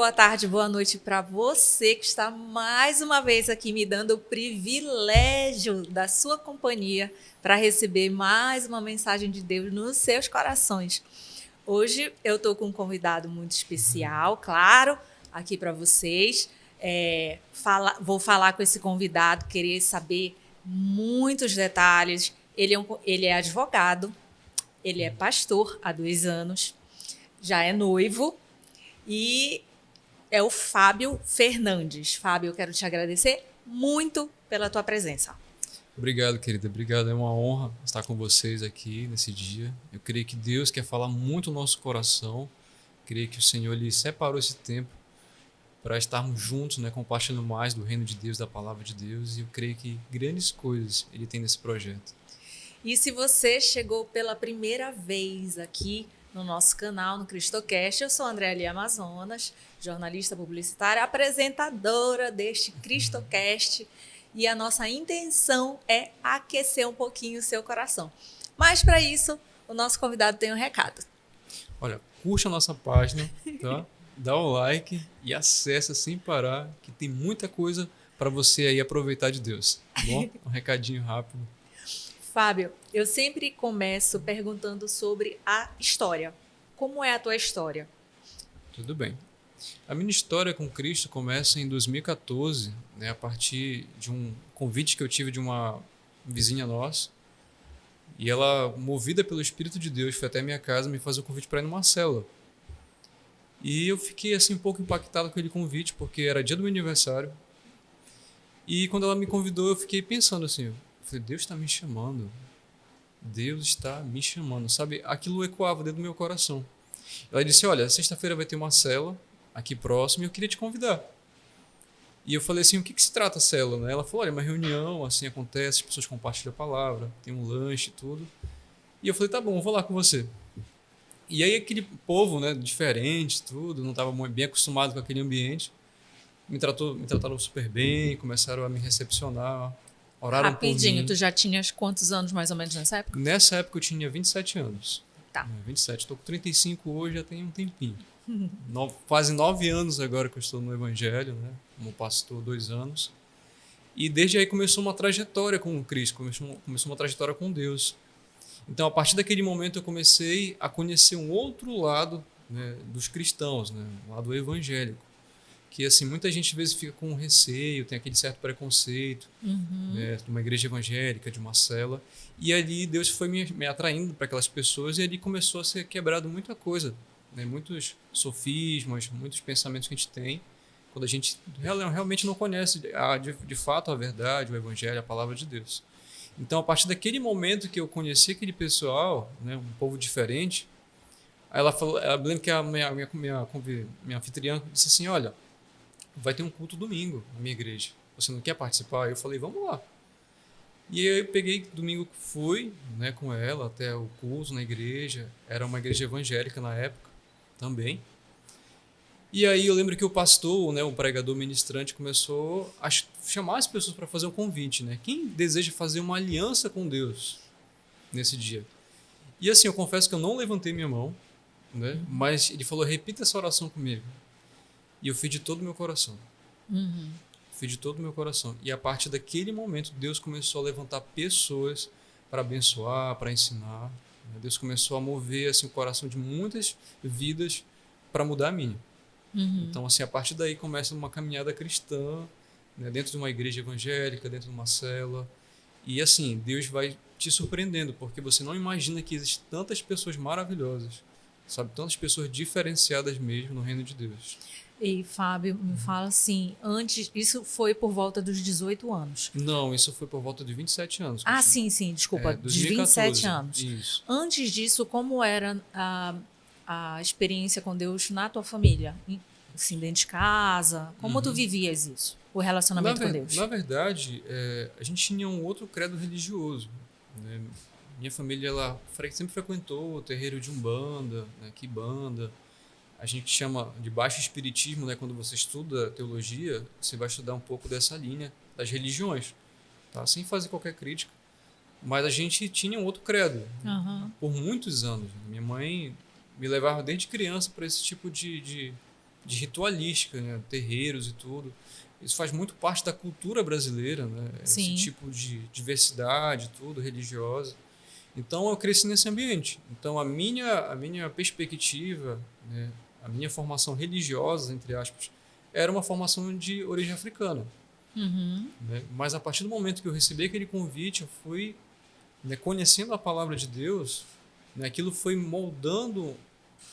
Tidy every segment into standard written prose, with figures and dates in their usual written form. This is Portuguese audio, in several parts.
boa tarde, boa noite para você que está mais uma vez aqui me dando o privilégio da sua companhia para receber mais uma mensagem de Deus nos seus corações. Hoje eu estou com um convidado muito especial, claro, aqui para vocês. Vou falar com esse convidado, querer saber muitos detalhes. Ele é advogado, ele é pastor há 2 anos, já é noivo e é o Fábio Fernandes. Fábio, eu quero te agradecer muito pela tua presença. Obrigado, querida. Obrigado. É uma honra estar com vocês aqui nesse dia. Eu creio que Deus quer falar muito no nosso coração. Eu creio que o Senhor lhe separou esse tempo para estarmos juntos, né, compartilhando mais do reino de Deus, da palavra de Deus. E eu creio que grandes coisas Ele tem nesse projeto. E se você chegou pela primeira vez aqui no nosso canal, no Cristocast, eu sou Andrélia Amazonas, jornalista publicitária, apresentadora deste Cristocast, e a nossa intenção é aquecer um pouquinho o seu coração. Mas para isso, o nosso convidado tem um recado. Olha, curte a nossa página, tá? Dá o like e acessa sem parar, que tem muita coisa para você aí aproveitar de Deus, tá bom? Um recadinho rápido. Fábio, eu sempre começo perguntando sobre a história. Como é a tua história? Tudo bem. A minha história com Cristo começa em 2014, né, a partir de um convite que eu tive de uma vizinha nossa. E ela, movida pelo Espírito de Deus, foi até a minha casa me fazer o convite para ir numa célula. E eu fiquei assim um pouco impactado com aquele convite, porque era dia do meu aniversário. E quando ela me convidou, eu fiquei pensando assim, eu falei, Deus está me chamando. Deus está me chamando, sabe? Aquilo ecoava dentro do meu coração. Ela disse, olha, sexta-feira vai ter uma célula aqui próximo e eu queria te convidar. E eu falei assim, o que se trata a célula? Ela falou, olha, uma reunião, assim acontece, as pessoas compartilham a palavra, tem um lanche e tudo. E eu falei, tá bom, vou lá com você. E aí aquele povo, né, diferente, tudo, não estava bem acostumado com aquele ambiente, me trataram super bem, começaram a me recepcionar, oraram por Rapidinho, mim. tu já tinhas quantos anos mais ou menos nessa época? Nessa época eu tinha 27 anos. Tá. 27, estou com 35 hoje, já tem um tempinho. Quase 9 anos agora que eu estou no Evangelho, né? Como pastor, 2 anos. E desde aí começou uma trajetória com o Cristo, começou uma trajetória com Deus. Então, a partir daquele momento, eu comecei a conhecer um outro lado, né, dos cristãos, né, um lado evangélico. Que assim, muita gente às vezes fica com receio, tem aquele certo preconceito, né, de uma igreja evangélica, de uma cela. E ali Deus foi me atraindo para aquelas pessoas e ali começou a ser quebrado muita coisa, né, muitos sofismas, muitos pensamentos que a gente tem quando a gente realmente não conhece de fato a verdade, o evangelho, a palavra de Deus. Então, a partir daquele momento que eu conheci aquele pessoal, né, um povo diferente, aí ela falou, eu lembro que a minha anfitriã disse assim, olha, vai ter um culto domingo na minha igreja. Você não quer participar? Eu falei, vamos lá. E aí eu peguei, domingo fui, né, com ela até o culto na igreja. Era uma igreja evangélica na época também. E aí eu lembro que o pastor, né, o pregador ministrante, começou a chamar as pessoas para fazer um convite. Né? Quem deseja fazer uma aliança com Deus nesse dia? E assim, eu confesso que eu não levantei minha mão, né, mas ele falou, repita essa oração comigo. E eu fiz de todo o meu coração. Fiz de todo o meu coração. E a partir daquele momento, Deus começou a levantar pessoas para abençoar, para ensinar. Deus começou a mover assim, o coração de muitas vidas para mudar a minha. Então, assim, a partir daí começa uma caminhada cristã, né, dentro de uma igreja evangélica, dentro de uma célula. E assim, Deus vai te surpreendendo, porque você não imagina que existem tantas pessoas maravilhosas, sabe? Tantas pessoas diferenciadas mesmo no reino de Deus. E Fábio, me fala assim, antes, isso foi por volta dos 18 anos. Não, isso foi por volta de 27 anos. Ah, sim, desculpa, dos 27 anos. Isso. Antes disso, como era a experiência com Deus na tua família? Assim, dentro de casa, como tu vivias isso? O relacionamento com Deus? Na verdade, a gente tinha um outro credo religioso. Né? Minha família ela sempre frequentou o terreiro de Umbanda, né, Quimbanda. A gente chama de baixo espiritismo, né? Quando você estuda teologia, você vai estudar um pouco dessa linha das religiões, tá? Sem fazer qualquer crítica. Mas a gente tinha um outro credo por muitos anos. Minha mãe me levava desde criança para esse tipo de de ritualística, né? Terreiros e tudo. Isso faz muito parte da cultura brasileira, né? Esse Sim. tipo de diversidade, tudo, religiosa. Então eu cresci nesse ambiente. Então a minha perspectiva, né? A minha formação religiosa, entre aspas, era uma formação de origem africana. Uhum. Né? Mas a partir do momento que eu recebi aquele convite, eu fui, né, conhecendo a palavra de Deus, né, aquilo foi moldando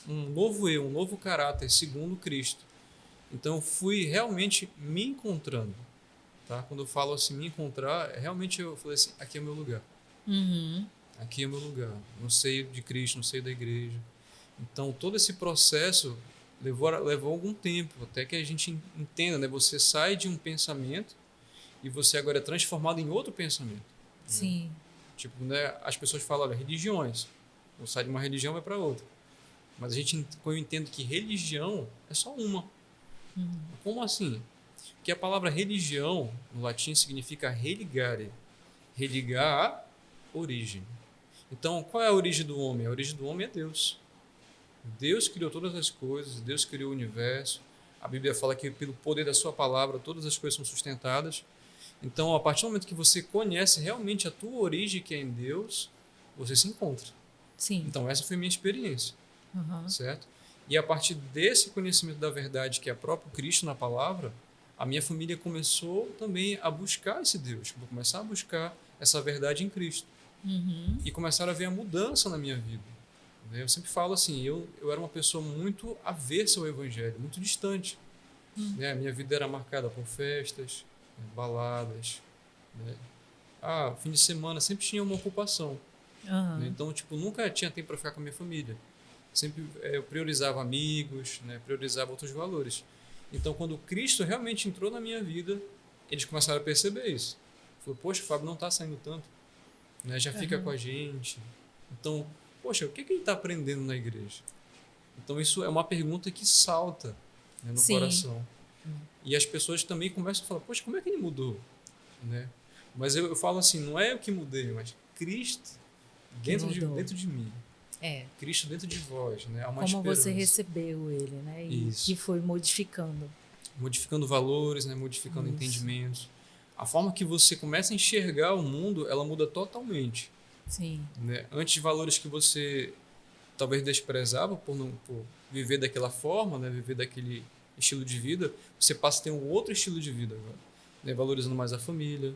um novo eu, um novo caráter segundo Cristo. Então eu fui realmente me encontrando, tá? Quando eu falo assim me encontrar, realmente eu falei assim, aqui é o meu lugar. Uhum. Aqui é o meu lugar, no seio de Cristo, no seio da igreja. Então todo esse processo levou algum tempo, até que a gente entenda, né? Você sai de um pensamento e você agora é transformado em outro pensamento. Né? Sim. Tipo, né, as pessoas falam, olha, religiões. Você sai de uma religião e vai para outra. Mas quando eu entendo que religião é só uma. Uhum. Como assim? Porque a palavra religião, no latim, significa religare. Religar a origem. Então, qual é a origem do homem? A origem do homem é Deus. Deus criou todas as coisas, Deus criou o universo. A Bíblia fala que pelo poder da sua palavra todas as coisas são sustentadas. Então, a partir do momento que você conhece realmente a tua origem, que é em Deus, você se encontra. Sim. Então, essa foi a minha experiência, Uhum. certo? E a partir desse conhecimento da verdade, que é próprio Cristo na palavra, a minha família começou também a buscar esse Deus, vou começar a buscar essa verdade em Cristo. Uhum. E começaram a ver a mudança na minha vida. Né? Eu sempre falo assim, eu era uma pessoa muito avessa ao Evangelho, muito distante. Né? A minha vida era marcada por festas, né? Baladas. Né? Fim de semana sempre tinha uma ocupação. Né? Uhum. Então, tipo, nunca tinha tempo para ficar com a minha família. Sempre eu priorizava amigos, né? Priorizava outros valores. Então, quando Cristo realmente entrou na minha vida, eles começaram a perceber isso. Falou, poxa, o Fábio não está saindo tanto, né? Já fica com Uhum. a gente. Então, poxa, o que ele está aprendendo na igreja? Então, isso é uma pergunta que salta, né, no Sim. coração. E as pessoas também começam a falar, poxa, como é que ele mudou? Né? Mas eu falo assim, não é eu que mudei, mas Cristo Que mudou. dentro de mim. É. Cristo dentro de vós, né? Há uma Como você esperança. recebeu ele, né? E que Isso. foi modificando. Modificando valores, né? Modificando Isso. entendimentos. A forma que você começa a enxergar o mundo, ela muda totalmente. Sim. Né? Antes, valores que você talvez desprezava por viver daquela forma, né? Viver daquele estilo de vida, você passa a ter um outro estilo de vida agora. Né? Valorizando mais a família,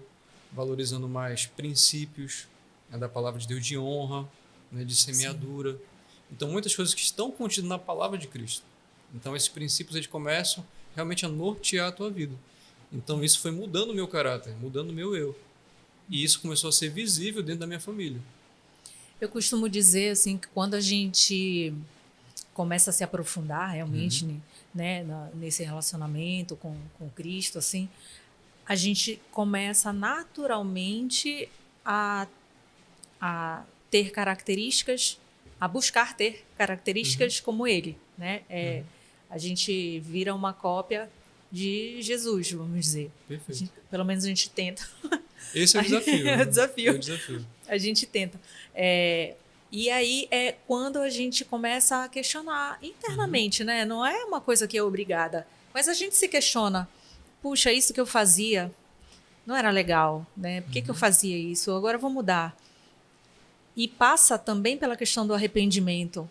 valorizando mais princípios, né? Da palavra de Deus, de honra, né? De semeadura. Então, muitas coisas que estão contidas na palavra de Cristo. Então, esses princípios eles começam realmente a nortear a tua vida. Então, isso foi mudando o meu caráter, mudando o meu eu. E isso começou a ser visível dentro da minha família. Eu costumo dizer assim que quando a gente começa a se aprofundar realmente, né, nesse relacionamento com Cristo, assim, a gente começa naturalmente a, a ter características, a buscar ter características como Ele, né? A gente vira uma cópia de Jesus, vamos dizer. Perfeito. Pelo menos a gente tenta. Esse é o desafio. É o Né? desafio. É o desafio. A gente tenta. E aí é quando a gente começa a questionar internamente, né? Não é uma coisa que é obrigada, mas a gente se questiona. Puxa, isso que eu fazia não era legal, né? Por que eu fazia isso? Agora eu vou mudar. E passa também pela questão do arrependimento,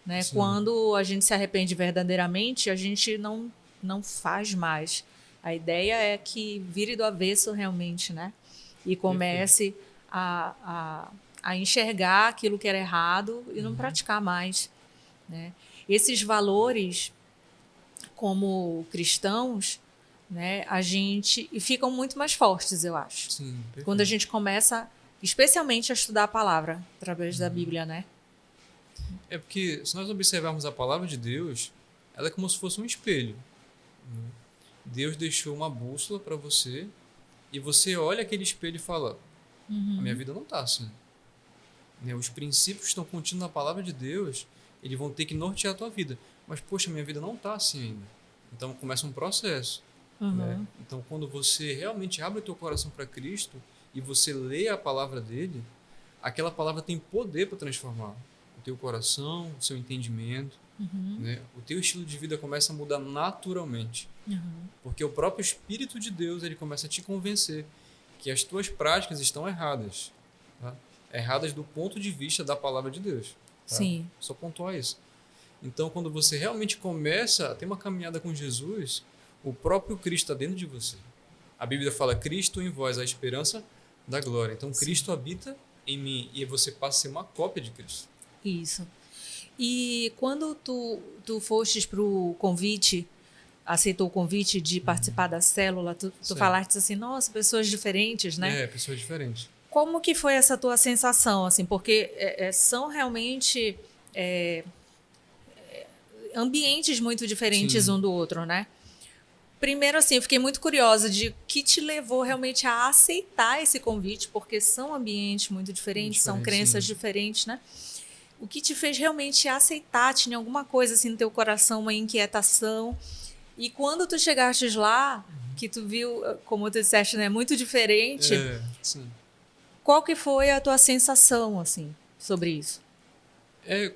né? Sim. Quando a gente se arrepende verdadeiramente, a gente não faz mais. A ideia é que vire do avesso realmente, né? E comece a enxergar aquilo que era errado e não praticar mais, né? Esses valores, como cristãos, né, a gente e ficam muito mais fortes, eu acho. Sim, perfeito. Quando a gente começa, especialmente, a estudar a palavra através da Bíblia, né? É porque se nós observarmos a palavra de Deus, ela é como se fosse um espelho. Né? Deus deixou uma bússola para você e você olha aquele espelho e fala: a minha vida não está assim. Né? Os princípios que estão contidos na palavra de Deus, eles vão ter que nortear a tua vida. Mas, poxa, minha vida não está assim ainda. Então começa um processo. Né? Então, quando você realmente abre o teu coração para Cristo e você lê a palavra dele, aquela palavra tem poder para transformar o teu coração, o seu entendimento. né? O teu estilo de vida começa a mudar naturalmente. Porque o próprio Espírito de Deus ele começa a te convencer que as tuas práticas estão erradas. Tá? Erradas do ponto de vista da palavra de Deus. Tá? Sim. Só pontuar isso. Então, quando você realmente começa a ter uma caminhada com Jesus, o próprio Cristo está dentro de você. A Bíblia fala, Cristo em vós, a esperança da glória. Então, Cristo habita em mim e você passa a ser uma cópia de Cristo. Isso. E quando tu fostes para o convite, aceitou o convite de participar da célula, tu falaste assim, nossa, pessoas diferentes, né? Pessoas diferentes. Como que foi essa tua sensação, assim? Porque são realmente ambientes muito diferentes um do outro, né? Primeiro, assim, eu fiquei muito curiosa de o que te levou realmente a aceitar esse convite, porque são ambientes muito diferentes, são crenças diferentes, né? O que te fez realmente aceitar? Tinha alguma coisa assim no teu coração, uma inquietação? E quando tu chegaste lá, que tu viu, como tu disseste, né, muito diferente, qual que foi a tua sensação, assim, sobre isso?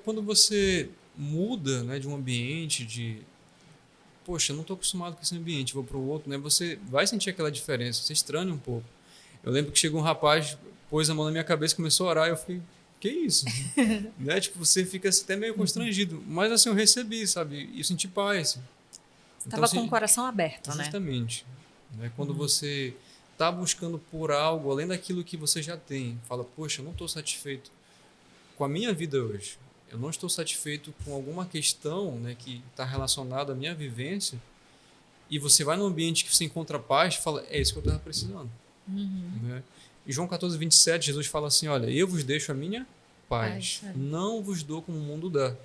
Quando você muda, né, de um ambiente, poxa, eu não estou acostumado com esse ambiente, vou para o outro, né, você vai sentir aquela diferença, você estranha um pouco. Eu lembro que chegou um rapaz, pôs a mão na minha cabeça e começou a orar, e eu fiquei, que isso? Né? Tipo, você fica até meio constrangido. Mas assim, eu recebi, sabe? E eu senti paz. Estava com o coração aberto, justamente, né? Quando você está buscando por algo, além daquilo que você já tem, fala, poxa, eu não estou satisfeito com a minha vida hoje. Eu não estou satisfeito com alguma questão, né, que está relacionada à minha vivência. E você vai num ambiente que você encontra paz e fala, é isso que eu estava precisando. Né? Em João 14:27, Jesus fala assim, olha, eu vos deixo a minha paz, não vos dou como o mundo dá.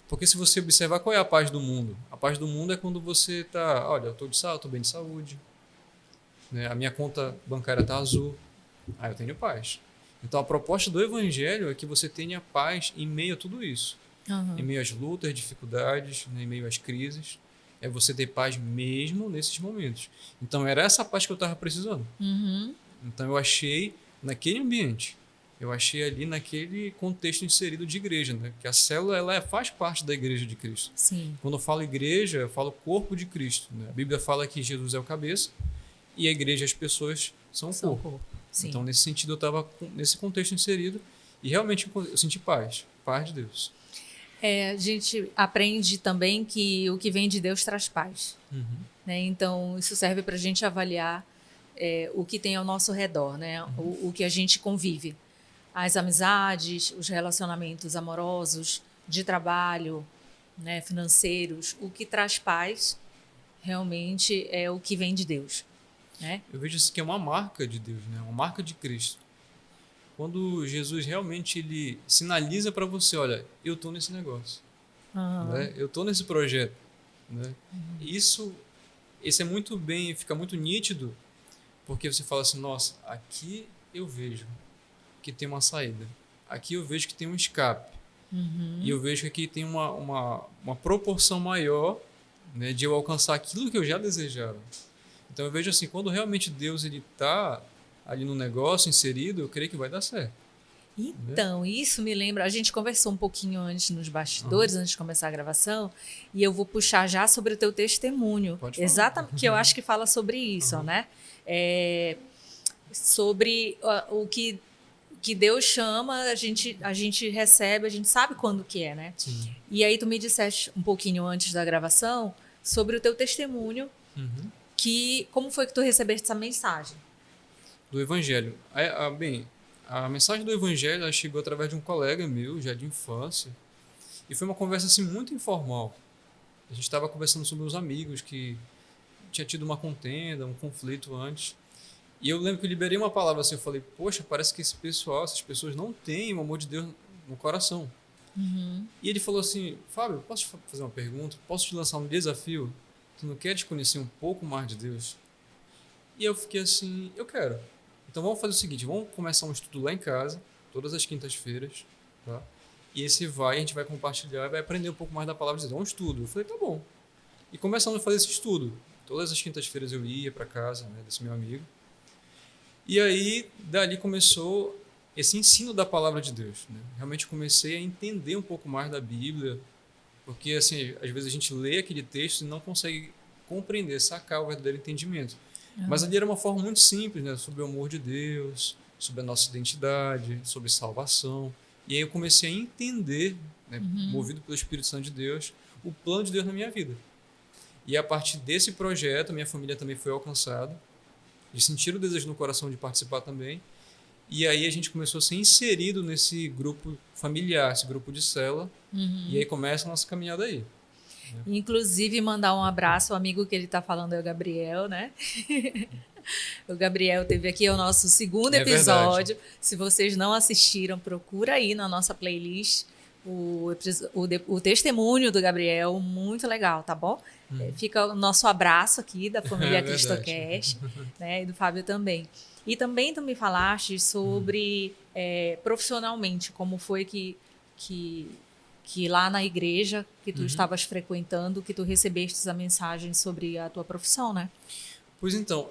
Porque se você observar qual é a paz do mundo, a paz do mundo é quando você está, olha, eu estou bem de saúde, né? A minha conta bancária está azul, eu tenho paz. Então a proposta do Evangelho é que você tenha paz em meio a tudo isso, em meio às lutas, dificuldades, né? Em meio às crises, é você ter paz mesmo nesses momentos. Então era essa paz que eu estava precisando. Então eu achei naquele ambiente, eu achei ali naquele contexto inserido de igreja, né? Que a célula ela faz parte da igreja de Cristo. Sim. Quando eu falo igreja, eu falo corpo de Cristo. Né? A Bíblia fala que Jesus é o cabeça e a igreja, as pessoas são o corpo. Então nesse sentido eu estava nesse contexto inserido e realmente eu senti paz de Deus. A gente aprende também que o que vem de Deus traz paz. Né? Então isso serve para a gente avaliar o que tem ao nosso redor, né? O que a gente convive. As amizades, os relacionamentos amorosos, de trabalho, né? Financeiros. O que traz paz realmente é o que vem de Deus. Né? Eu vejo isso que é uma marca de Deus, né? Uma marca de Cristo. Quando Jesus realmente ele sinaliza para você, olha, eu estou nesse negócio. Né? Eu estou nesse projeto. Né? Esse é muito bem, fica muito nítido, porque você fala assim, nossa, aqui eu vejo que tem uma saída. Aqui eu vejo que tem um escape. E eu vejo que aqui tem uma proporção maior, né, de eu alcançar aquilo que eu já desejava. Então eu vejo assim, quando realmente Deus está ali no negócio inserido, eu creio que vai dar certo. Então, isso me lembra, a gente conversou um pouquinho antes nos bastidores, antes de começar a gravação, e eu vou puxar já sobre o teu testemunho. Exatamente, que eu acho que fala sobre isso, né? Sobre o que Deus chama, a gente recebe, a gente sabe quando que é, né? Sim. E aí tu me disseste um pouquinho antes da gravação sobre o teu testemunho, como foi que tu recebeste essa mensagem? Do Evangelho. A mensagem do Evangelho ela chegou através de um colega meu, já de infância, e foi uma conversa assim muito informal. A gente estava conversando sobre os amigos que tinha tido uma contenda, um conflito antes. E eu lembro que eu liberei uma palavra assim, eu falei, poxa, parece que esse pessoal, essas pessoas não têm o amor de Deus no coração. E ele falou assim, Fábio, posso te fazer uma pergunta? Posso te lançar um desafio? Tu não queres conhecer um pouco mais de Deus? E eu fiquei assim, eu quero. Então vamos fazer o seguinte, vamos começar um estudo lá em casa, todas as quintas-feiras, tá? E a gente vai compartilhar e vai aprender um pouco mais da palavra de Deus. É um estudo. Eu falei, tá bom. E começamos a fazer esse estudo. Todas as quintas-feiras eu ia para casa, né, desse meu amigo. E aí, dali começou esse ensino da palavra de Deus. Né? Realmente comecei a entender um pouco mais da Bíblia. Porque, assim, às vezes a gente lê aquele texto e não consegue compreender, sacar o verdadeiro entendimento. Mas ali era uma forma muito simples, né? Sobre o amor de Deus, sobre a nossa identidade, sobre salvação. E aí eu comecei a entender, né, movido pelo Espírito Santo de Deus, o plano de Deus na minha vida. E a partir desse projeto, minha família também foi alcançada, de sentir o desejo no coração de participar também. E aí a gente começou a ser inserido nesse grupo familiar, esse grupo de célula. E aí começa a nossa caminhada aí. Inclusive, mandar um abraço, o amigo que ele está falando é o Gabriel, né? O Gabriel teve aqui o nosso segundo É episódio. verdade. Se vocês não assistiram, procura aí na nossa playlist o testemunho do Gabriel, muito legal, tá bom? Fica o nosso abraço aqui da família É verdade. Cristocast, né? E do Fábio também. E também tu me falaste sobre profissionalmente, como foi que lá na igreja que tu estavas frequentando, que tu recebestes a mensagem sobre a tua profissão, né? Pois então,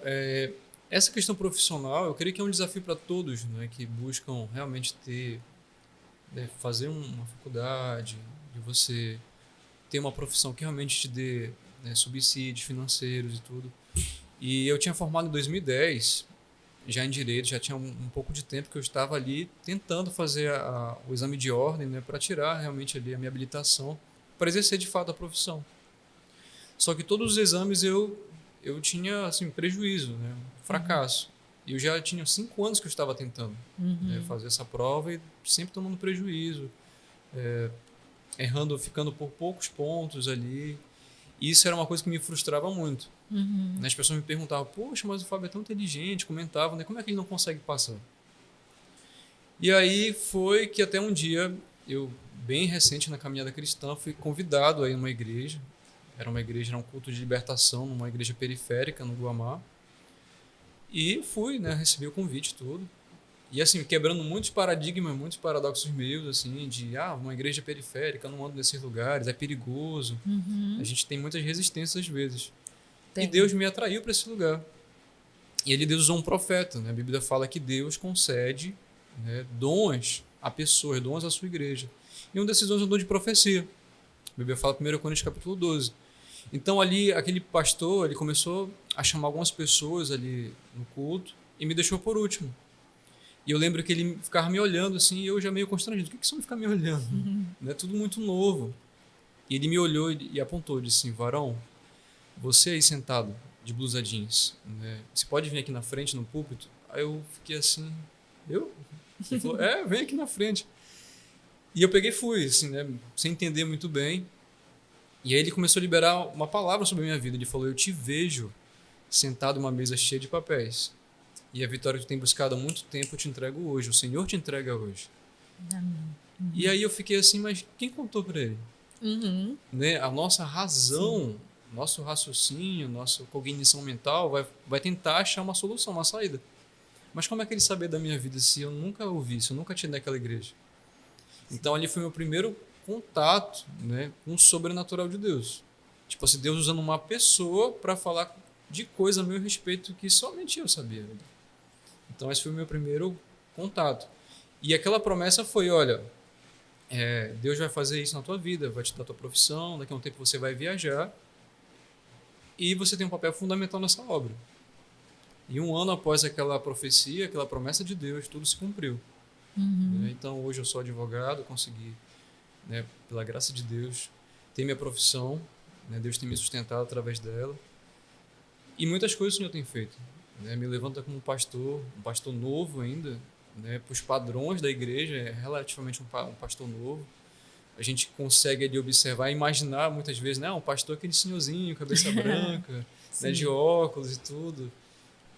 essa questão profissional, eu creio que é um desafio para todos, né, que buscam realmente ter, né, fazer uma faculdade, de você ter uma profissão que realmente te dê, né, subsídios financeiros e tudo. E eu tinha formado em 2010, já em direito, já tinha um pouco de tempo que eu estava ali tentando fazer o exame de ordem, né, para tirar realmente ali a minha habilitação, para exercer de fato a profissão. Só que todos os exames eu tinha assim prejuízo, né, fracasso. E eu já tinha 5 anos que eu estava tentando, né, fazer essa prova e sempre tomando prejuízo, errando, ficando por poucos pontos ali. E isso era uma coisa que me frustrava muito. As pessoas me perguntavam, poxa, mas o Fábio é tão inteligente, comentavam, né? Como é que ele não consegue passar? E aí foi que até um dia, eu, bem recente na caminhada cristã, fui convidado aí numa igreja. Era um culto de libertação, numa igreja periférica, no Guamá. E fui, né? Recebi o convite todo. E assim, quebrando muitos paradigmas, muitos paradoxos meus, assim, de, uma igreja periférica, não ando nesses lugares, é perigoso. A gente tem muitas resistências às vezes. E Deus me atraiu para esse lugar. E ele Deus usou um profeta, né? A Bíblia fala que Deus concede, né, dons a pessoas, dons à sua igreja. E um desses dons é o dom de profecia. A Bíblia fala em 1 Coríntios capítulo 12. Então ali, aquele pastor, ele começou a chamar algumas pessoas ali no culto e me deixou por último. E eu lembro que ele ficava me olhando assim, e eu já meio constrangido. O que você vai ficar me olhando? É tudo muito novo. E ele me olhou e apontou, disse assim, varão, você aí sentado de blusa jeans, né? Você pode vir aqui na frente no púlpito? Aí eu fiquei assim, eu? Ele falou, vem aqui na frente. E eu peguei e fui, assim, né? Sem entender muito bem. E aí ele começou a liberar uma palavra sobre a minha vida. Ele falou, eu te vejo sentado em uma mesa cheia de papéis. E a vitória que tu tem buscado há muito tempo eu te entrego hoje. O Senhor te entrega hoje. E aí eu fiquei assim, mas quem contou para ele? Né? A nossa razão, nosso raciocínio, nossa cognição mental vai tentar achar uma solução, uma saída. Mas como é que ele sabia da minha vida se eu nunca ouvi, se eu nunca tinha naquela igreja? Então ali foi meu primeiro contato, né, com o sobrenatural de Deus. Tipo assim, Deus usando uma pessoa para falar de coisa a meu respeito que somente eu sabia. Então esse foi o meu primeiro contato. E aquela promessa foi, olha, Deus vai fazer isso na tua vida, vai te dar a tua profissão, daqui a um tempo você vai viajar e você tem um papel fundamental nessa obra. E 1 ano após aquela profecia, aquela promessa de Deus, tudo se cumpriu. Né? Então hoje eu sou advogado, consegui, né, pela graça de Deus, ter minha profissão, né? Deus tem me sustentado através dela. E muitas coisas o Senhor tem feito. Né? Me levanta como um pastor novo ainda, né? Para os padrões da igreja, é relativamente um pastor novo. A gente consegue ali observar e imaginar muitas vezes, né? Um pastor aquele senhorzinho, cabeça branca, né? De óculos e tudo.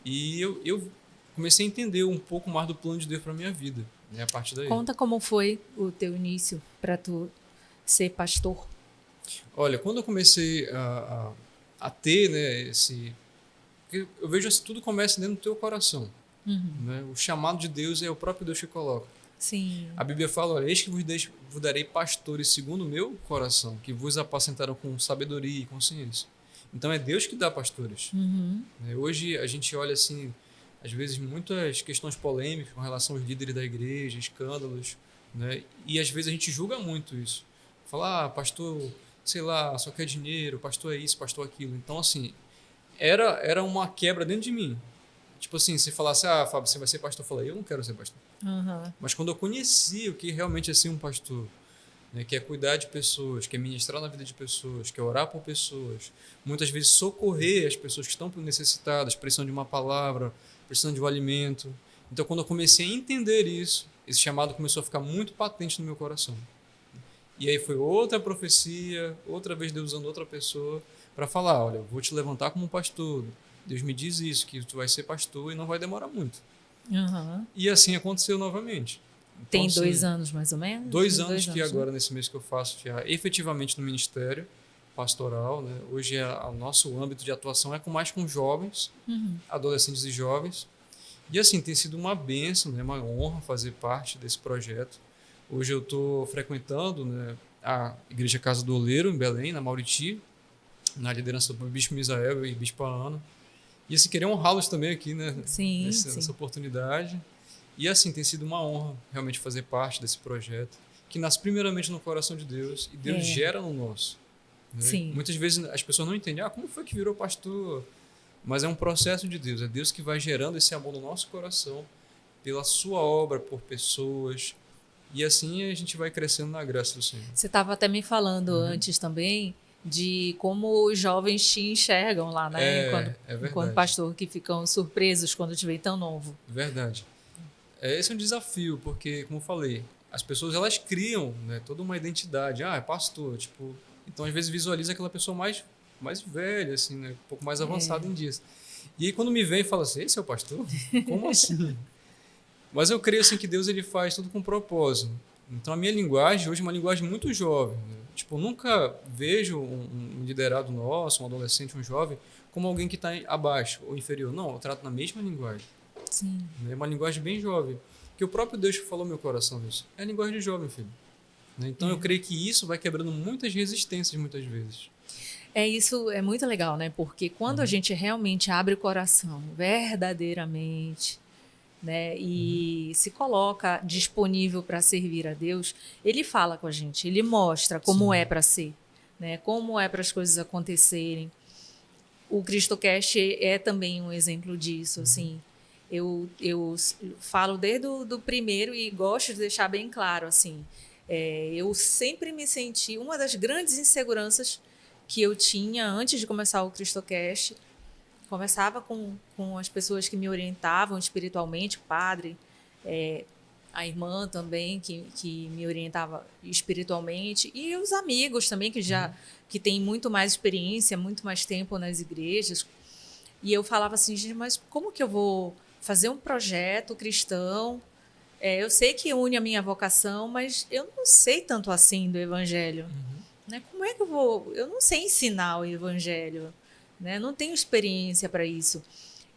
E eu comecei a entender um pouco mais do plano de Deus para minha vida, né? A partir daí. Conta como foi o teu início para tu ser pastor. Olha, quando eu comecei a ter, né, eu vejo assim, tudo começa dentro do teu coração. Né? O chamado de Deus é o próprio Deus que coloca. Sim. A Bíblia fala, olha, eis que vos darei pastores segundo o meu coração, que vos apacentarão com sabedoria e consciência. Então é Deus que dá pastores. Né? Hoje a gente olha assim, às vezes muitas questões polêmicas com relação aos líderes da igreja, escândalos, né? E às vezes a gente julga muito isso. Falar, pastor, sei lá, só quer dinheiro, pastor é isso, pastor aquilo. Então, assim, era uma quebra dentro de mim. Tipo assim, se falasse, Fábio, você vai ser pastor, eu falei, eu não quero ser pastor. Uhum. Mas quando eu conheci o que realmente é ser um pastor, né, que é cuidar de pessoas, que é ministrar na vida de pessoas, que é orar por pessoas, muitas vezes socorrer as pessoas que estão necessitadas, precisando de uma palavra, precisando de um alimento. Então, quando eu comecei a entender isso, esse chamado começou a ficar muito patente no meu coração. E aí foi outra profecia, outra vez Deus usando outra pessoa para falar, olha, eu vou te levantar como pastor. Deus me diz isso, que tu vai ser pastor e não vai demorar muito. Uhum. E assim aconteceu novamente. Então, Tem assim, 2 anos mais ou menos? 2 anos que né? agora, nesse mês que eu faço já efetivamente no ministério pastoral, né? Hoje o nosso âmbito de atuação é mais com jovens, adolescentes e jovens. E assim, tem sido uma bênção, né? Uma honra fazer parte desse projeto. Hoje eu estou frequentando, né, a Igreja Casa do Oleiro, em Belém, na Mauriti, na liderança do Bispo Misael e Bispo Ana. E assim, querer honrá-los também aqui, né? Sim, Nessa oportunidade. E assim, tem sido uma honra realmente fazer parte desse projeto, que nasce primeiramente no coração de Deus e Deus gera no nosso. Né? Sim. Muitas vezes as pessoas não entendem, como foi que virou pastor? Mas é um processo de Deus, é Deus que vai gerando esse amor no nosso coração, pela sua obra, por pessoas, e assim a gente vai crescendo na graça do Senhor. Você estava até me falando antes também de como os jovens te enxergam lá, né? Enquanto pastor, que ficam surpresos quando te veem tão novo. Verdade. Esse é um desafio, porque, como eu falei, as pessoas elas criam, né, toda uma identidade. É pastor, tipo, então às vezes visualiza aquela pessoa mais velha, assim, né, um pouco mais avançada em dias. E aí quando me vem e fala assim, esse é o pastor? Como assim? Mas eu creio assim que Deus ele faz tudo com propósito. Então a minha linguagem hoje é uma linguagem muito jovem. Né? Tipo, eu nunca vejo um liderado nosso, um adolescente, um jovem, como alguém que está abaixo ou inferior. Não, eu trato na mesma linguagem. Sim. É uma linguagem bem jovem. Que o próprio Deus falou no meu coração isso. É a linguagem de jovem, filho. Então eu creio que isso vai quebrando muitas resistências muitas vezes. Isso é muito legal, né? Porque quando a gente realmente abre o coração, verdadeiramente, né, e se coloca disponível para servir a Deus, ele fala com a gente, ele mostra como é para ser, né? Como é para as coisas acontecerem. O CristoCast é também um exemplo disso, assim. Eu falo desde do primeiro e gosto de deixar bem claro, assim, eu sempre me senti uma das grandes inseguranças que eu tinha antes de começar o CristoCast. Conversava com as pessoas que me orientavam espiritualmente, o padre, a irmã também, que me orientava espiritualmente, e os amigos também, que têm muito mais experiência, muito mais tempo nas igrejas. E eu falava assim, gente, mas como que eu vou fazer um projeto cristão? Eu sei que une a minha vocação, mas eu não sei tanto assim do evangelho. Né? Como é que eu vou? Eu não sei ensinar o evangelho. Né? Não tenho experiência para isso.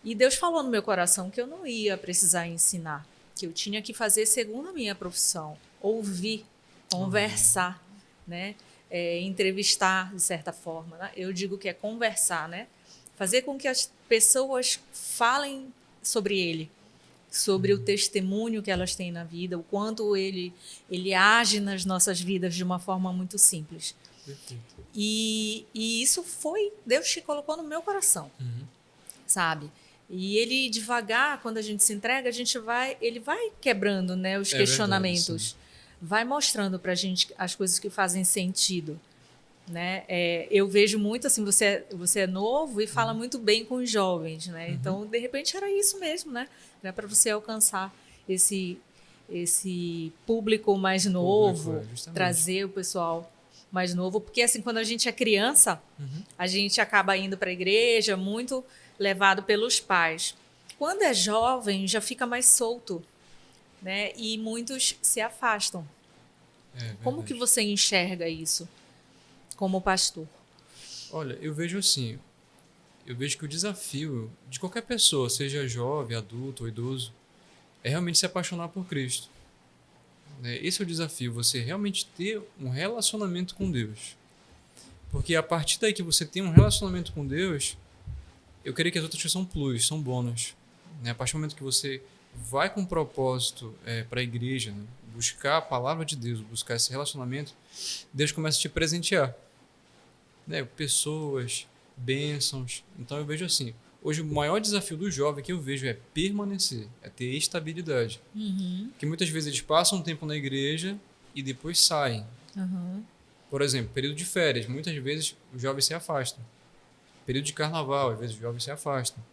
E Deus falou no meu coração que eu não ia precisar ensinar, que eu tinha que fazer segundo a minha profissão, ouvir, conversar, né? Entrevistar de certa forma. Né? Eu digo que é conversar, né? Fazer com que as pessoas falem sobre ele, sobre o testemunho que elas têm na vida, o quanto ele age nas nossas vidas de uma forma muito simples. Perfeito. E isso foi Deus que colocou no meu coração, sabe? E ele devagar, quando a gente se entrega, ele vai quebrando, né, os questionamentos, verdade, vai mostrando para a gente as coisas que fazem sentido, né? Eu vejo muito assim, você é novo e fala muito bem com os jovens, né? Então, de repente era isso mesmo, né? Era para você alcançar esse público mais novo, trazer o pessoal mais novo, porque assim, quando a gente é criança, a gente acaba indo para a igreja muito levado pelos pais. Quando é jovem, já fica mais solto, né? E muitos se afastam. Como que você enxerga isso como pastor? Olha, eu vejo assim, que o desafio de qualquer pessoa, seja jovem, adulto ou idoso, é realmente se apaixonar por Cristo. Esse é o desafio, você realmente ter um relacionamento com Deus. Porque a partir daí que você tem um relacionamento com Deus, eu creio que as outras coisas são plus, são bônus. A partir do momento que você vai com propósito para a igreja, né? buscar a palavra de Deus, buscar esse relacionamento, Deus começa a te presentear, né? Pessoas, bênçãos. Então eu vejo assim, hoje o maior desafio do jovem que eu vejo é permanecer, é ter estabilidade. Uhum. Porque muitas vezes eles passam um tempo na igreja e depois saem. Uhum. Por exemplo, período de férias, muitas vezes os jovens se afastam. Período de carnaval, às vezes os jovens se afastam.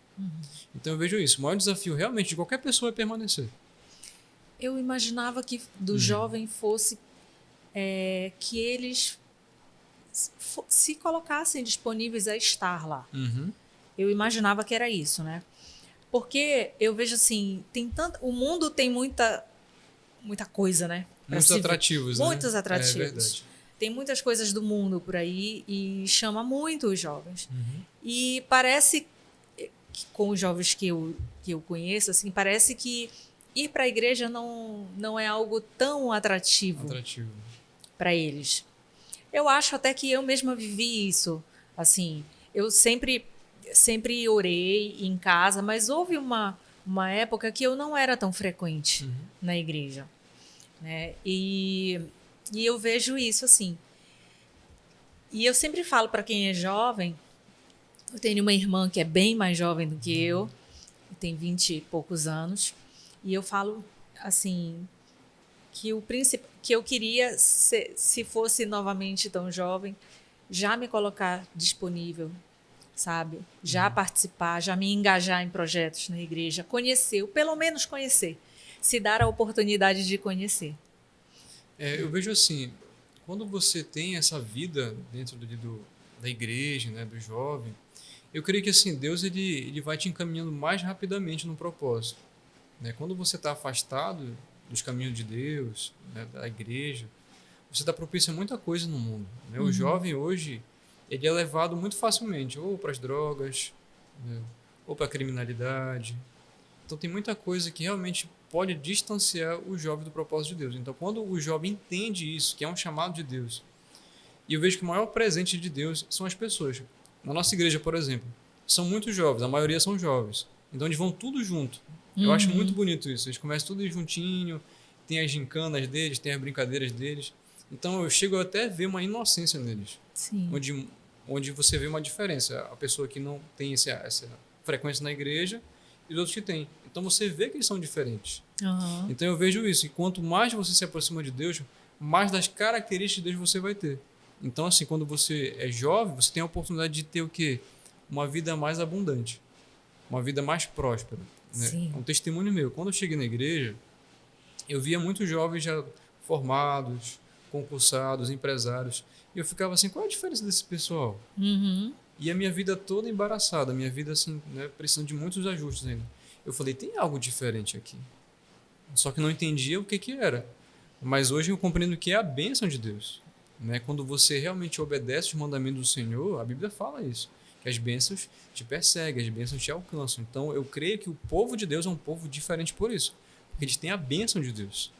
Então eu vejo isso. O maior desafio realmente de qualquer pessoa é permanecer. Eu imaginava que do jovem fosse que eles se colocassem disponíveis a estar lá. Uhum. Eu imaginava que era isso, né? Porque eu vejo assim, o mundo tem muita coisa, né? Pra Muitos se ver. atrativos, Muitos né? atrativos. É verdade. Tem muitas coisas do mundo por aí e chama muito os jovens. Uhum. E parece que com os jovens que eu conheço, assim, parece que ir para a igreja não é algo tão atrativo Atrativo. para eles. Eu acho até que eu mesma vivi isso. Assim, eu sempre orei em casa, mas houve uma época que eu não era tão frequente na igreja, né? E eu vejo isso assim. E eu sempre falo para quem é jovem, eu tenho uma irmã que é bem mais jovem do que eu, tem 20 e poucos anos, e eu falo assim que que eu queria, se fosse novamente tão jovem, já me colocar disponível, sabe? Já participar, já me engajar em projetos na igreja, conhecer, ou pelo menos conhecer, se dar a oportunidade de conhecer. Eu vejo assim, quando você tem essa vida dentro da igreja, né, do jovem, eu creio que assim, Deus ele vai te encaminhando mais rapidamente no propósito. Né? Quando você está afastado dos caminhos de Deus, né, da igreja, você está propício a muita coisa no mundo. Né? O jovem hoje, ele é levado muito facilmente ou para as drogas, né, ou para a criminalidade. Então tem muita coisa que realmente pode distanciar o jovem do propósito de Deus. Então quando o jovem entende isso, que é um chamado de Deus, e eu vejo que o maior presente de Deus são as pessoas. Na nossa igreja, por exemplo, são muitos jovens, a maioria são jovens. Então eles vão tudo junto. Eu acho muito bonito isso. Eles começam tudo juntinho, tem as gincanas deles, tem as brincadeiras deles. Então eu chego até a ver uma inocência neles. Sim. Onde você vê uma diferença. A pessoa que não tem essa frequência na igreja e os outros que têm. Então você vê que eles são diferentes. Uhum. Então eu vejo isso. E quanto mais você se aproxima de Deus, mais das características de Deus você vai ter. Então assim, quando você é jovem, você tem a oportunidade de ter o quê? Uma vida mais abundante. Uma vida mais próspera. Né? Sim. É um testemunho meu. Quando eu cheguei na igreja, eu via muitos jovens já formados, concursados, empresários. E eu ficava assim, qual é a diferença desse pessoal? Uhum. E a minha vida toda embaraçada, a minha vida assim, né, precisando de muitos ajustes ainda. Eu falei, tem algo diferente aqui. Só que não entendia o que era. Mas hoje eu compreendo que é a bênção de Deus. Né? Quando você realmente obedece os mandamentos do Senhor, a Bíblia fala isso. Que as bênçãos te perseguem, as bênçãos te alcançam. Então eu creio que o povo de Deus é um povo diferente por isso. Porque eles têm a bênção de Deus.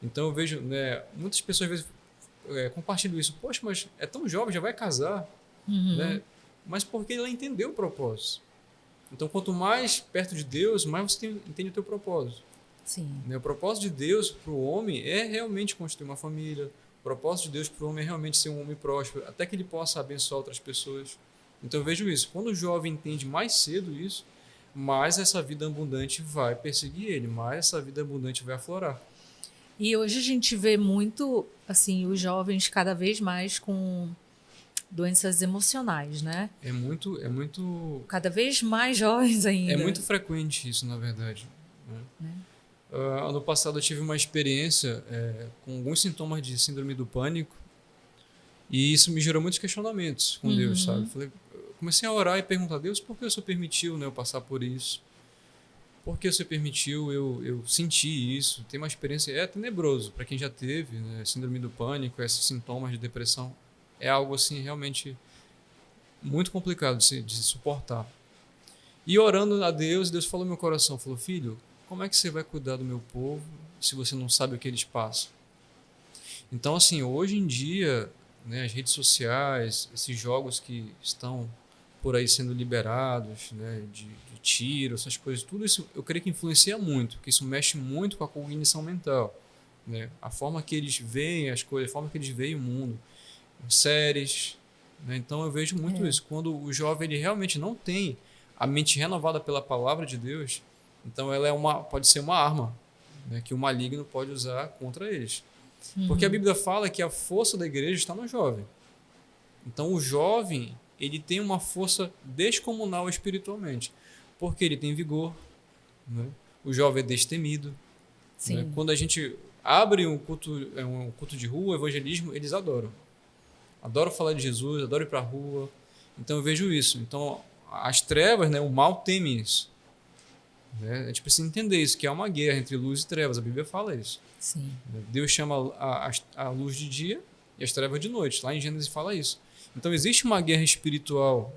Então eu vejo, né, muitas pessoas às vezes compartilham isso. Poxa, mas é tão jovem, já vai casar. Né? Mas porque ela entendeu o propósito. Então quanto mais perto de Deus, mais você entende o teu propósito. Sim. Né? O propósito de Deus para o homem é realmente construir uma família. O propósito de Deus para o homem é realmente ser um homem próspero, até que ele possa abençoar outras pessoas. Então eu vejo isso. Quando o jovem entende mais cedo isso, mais essa vida abundante vai perseguir ele, mais essa vida abundante vai aflorar. E hoje a gente vê muito, assim, os jovens cada vez mais com doenças emocionais, né? É muito Cada vez mais jovens ainda. É muito frequente isso, na verdade. Né? Ano passado eu tive uma experiência com alguns sintomas de síndrome do pânico e isso me gerou muitos questionamentos com Deus, sabe? Comecei a orar e perguntar a Deus por que o Senhor permitiu, né, eu passar por isso. Por que o Senhor permitiu eu sentir isso? Tem uma experiência, é tenebroso para quem já teve, né, síndrome do pânico, esses sintomas de depressão. É algo assim realmente muito complicado de se suportar. E orando a Deus, Deus falou no meu coração, falou, filho, como é que você vai cuidar do meu povo se você não sabe o que eles passam? Então, assim, hoje em dia, né, as redes sociais, esses jogos que estão por aí sendo liberados, né, de tiro, essas coisas, tudo isso eu creio que influencia muito, porque isso mexe muito com a cognição mental. né? A forma que eles veem as coisas, a forma que eles veem o mundo, séries, né? Então eu vejo muito isso. Quando o jovem ele realmente não tem a mente renovada pela palavra de Deus, então ela pode ser uma arma, né? Que o maligno pode usar contra eles. Porque a Bíblia fala que a força da igreja está no jovem. Então o jovem ele tem uma força descomunal espiritualmente, porque ele tem vigor, né? O jovem é destemido. Sim. Né? Quando a gente abre um culto de rua, evangelismo, eles adoram. Adoram falar de Jesus, adoram ir para a rua. Então eu vejo isso. Então as trevas, né, o mal teme isso. Né? A gente precisa entender isso, que é uma guerra entre luz e trevas. A Bíblia fala isso. Sim. Deus chama a luz de dia e as trevas de noite. Lá em Gênesis fala isso. Então existe uma guerra espiritual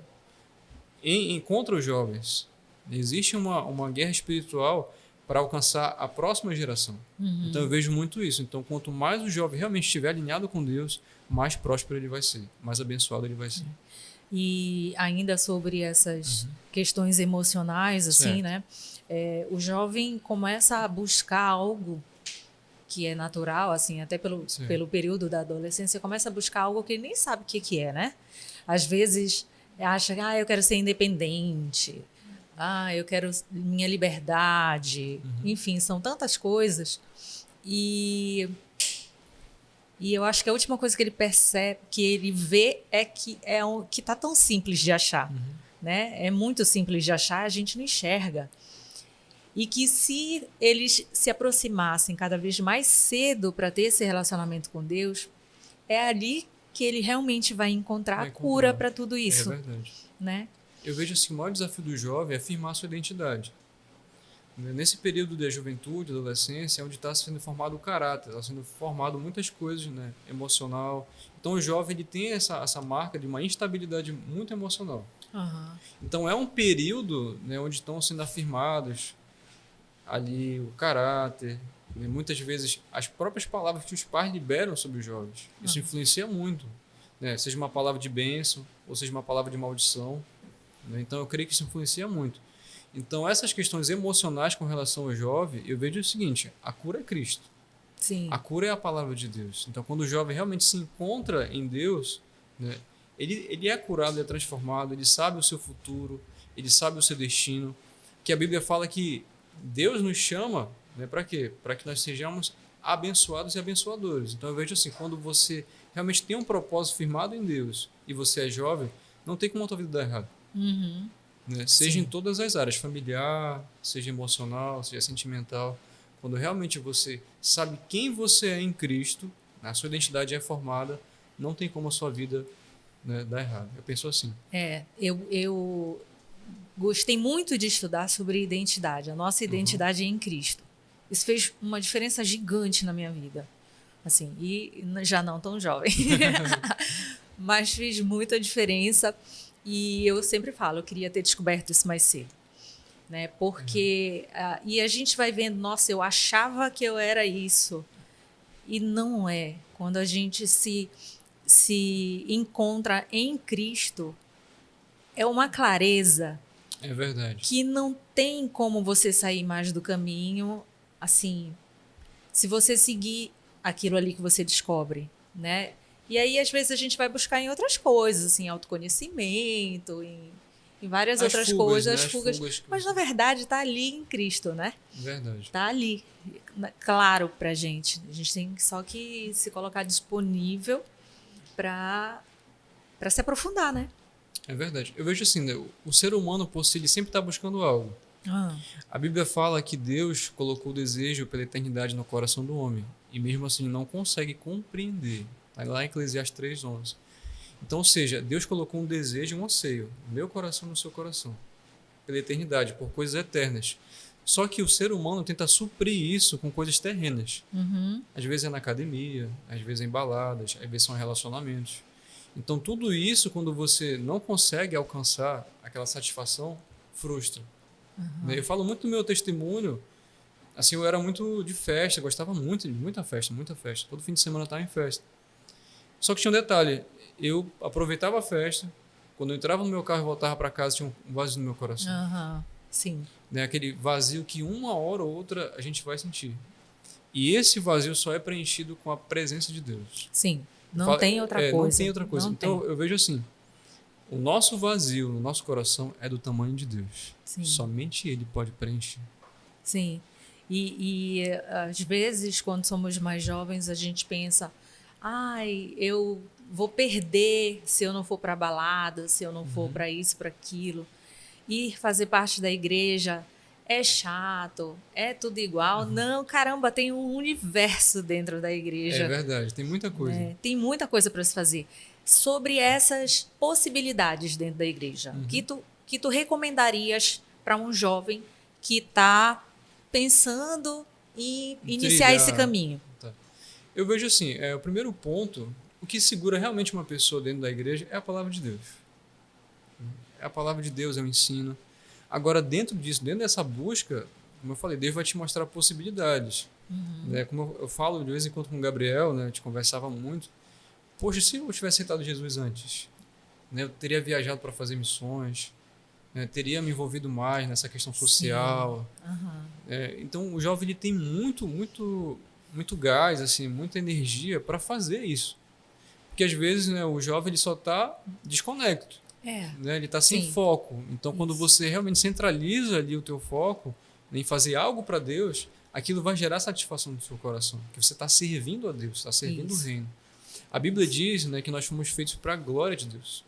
contra os jovens. Existe uma guerra espiritual para alcançar a próxima geração. Então eu vejo muito isso. Então quanto mais o jovem realmente estiver alinhado com Deus, mais próspero ele vai ser, mais abençoado ele vai ser. E ainda sobre essas questões emocionais, assim, né? O jovem começa a buscar algo que é natural, assim, até pelo período da adolescência, começa a buscar algo que ele nem sabe o que é, né? Às vezes acha que eu quero ser independente, eu quero minha liberdade, enfim, são tantas coisas. E eu acho que a última coisa que ele percebe, que ele vê, é que que tá tão simples de achar, né? É muito simples de achar, a gente não enxerga. E que se eles se aproximassem cada vez mais cedo para ter esse relacionamento com Deus, é ali que ele realmente vai encontrar a cura para tudo isso. É verdade. Né? Eu vejo assim, o maior desafio do jovem é afirmar sua identidade. Nesse período da juventude, da adolescência, é onde está sendo formado o caráter, está sendo formado muitas coisas, né? Emocional. Então o jovem ele tem essa marca de uma instabilidade muito emocional. Então é um período, né, onde estão sendo afirmados ali o caráter, e muitas vezes as próprias palavras que os pais liberam sobre os jovens. Isso influencia muito, né? Seja uma palavra de bênção ou seja uma palavra de maldição, né? Então eu creio que isso influencia muito. Então essas questões emocionais com relação ao jovem, eu vejo o seguinte: a cura é Cristo. Sim. A cura é a palavra de Deus. Então quando o jovem realmente se encontra em Deus, né, ele é curado, ele é transformado, ele sabe o seu futuro, ele sabe o seu destino, que a Bíblia fala que Deus nos chama, né, para quê? Para que nós sejamos abençoados e abençoadores. Então eu vejo assim, quando você realmente tem um propósito firmado em Deus e você é jovem, não tem como a tua vida dar errado. Né? Seja em todas as áreas, familiar, seja emocional, seja sentimental. Quando realmente você sabe quem você é em Cristo, a sua identidade é formada, não tem como a sua vida, né, dar errado. Eu penso assim. Eu gostei muito de estudar sobre identidade, a nossa identidade em Cristo. Isso fez uma diferença gigante na minha vida. Assim, e já não tão jovem. Mas fez muita diferença. E eu sempre falo, eu queria ter descoberto isso mais cedo. Né? Porque... e a gente vai vendo, nossa, eu achava que eu era isso. E não é. Quando a gente se encontra em Cristo, é uma clareza... É verdade. Que não tem como você sair mais do caminho, assim, se você seguir aquilo ali que você descobre, né? E aí, às vezes, a gente vai buscar em outras coisas, assim, autoconhecimento, em várias outras coisas, né? as fugas. Mas, na verdade, está ali em Cristo, né? Verdade. Está ali, claro, pra gente. A gente tem só que se colocar disponível para se aprofundar, né? É verdade. Eu vejo assim, né? O ser humano por si ele sempre está buscando algo. A Bíblia fala que Deus colocou o desejo pela eternidade no coração do homem e mesmo assim não consegue compreender. Está lá em Eclesiastes 3:11. Então, ou seja, Deus colocou um desejo e um anseio no meu coração e no seu coração pela eternidade, por coisas eternas. Só que o ser humano tenta suprir isso com coisas terrenas. Às vezes é na academia, às vezes é em baladas, às vezes são relacionamentos. Então, tudo isso, quando você não consegue alcançar aquela satisfação, frustra. Eu falo muito do meu testemunho. Assim, eu era muito de festa, gostava muito de muita festa. Todo fim de semana eu estava em festa. Só que tinha um detalhe. Eu aproveitava a festa. Quando eu entrava no meu carro e voltava para casa, tinha um vazio no meu coração. Sim. Né? Aquele vazio que uma hora ou outra a gente vai sentir. E esse vazio só é preenchido com a presença de Deus. Sim, não tem outra coisa. Não tem outra coisa. Não Então tem. eu vejo assim, o nosso vazio no nosso coração é do tamanho de Deus. Sim. Somente Ele pode preencher. Sim. E às vezes, quando somos mais jovens, a gente pensa: ai, eu vou perder se eu não for para balada, se eu não for para isso, para aquilo. Ir fazer parte da igreja é chato, é tudo igual. Não, caramba, tem um universo dentro da igreja. É verdade, tem muita coisa. Tem muita coisa para se fazer. Sobre essas possibilidades dentro da igreja, que tu recomendarias para um jovem que está pensando em iniciar esse caminho? Tá. Eu vejo assim, o primeiro ponto, o que segura realmente uma pessoa dentro da igreja é a palavra de Deus. É a palavra de Deus, é o ensino. Agora, dentro disso, dentro dessa busca, como eu falei, Deus vai te mostrar possibilidades. Né? Como eu falo de vez em quando com o Gabriel, né, a gente conversava muito. Poxa, se eu tivesse aceitado Jesus antes, né, eu teria viajado para fazer missões, né, teria me envolvido mais nessa questão social. Então, o jovem ele tem muito gás, assim, muita energia para fazer isso. Porque às vezes, né, o jovem ele só está desconecto. Né? Ele está sem foco. Então, quando você realmente centraliza ali o teu foco em fazer algo para Deus, aquilo vai gerar satisfação no seu coração. Porque você está servindo a Deus, está servindo o reino. A Bíblia diz, né, que nós fomos feitos para a glória de Deus.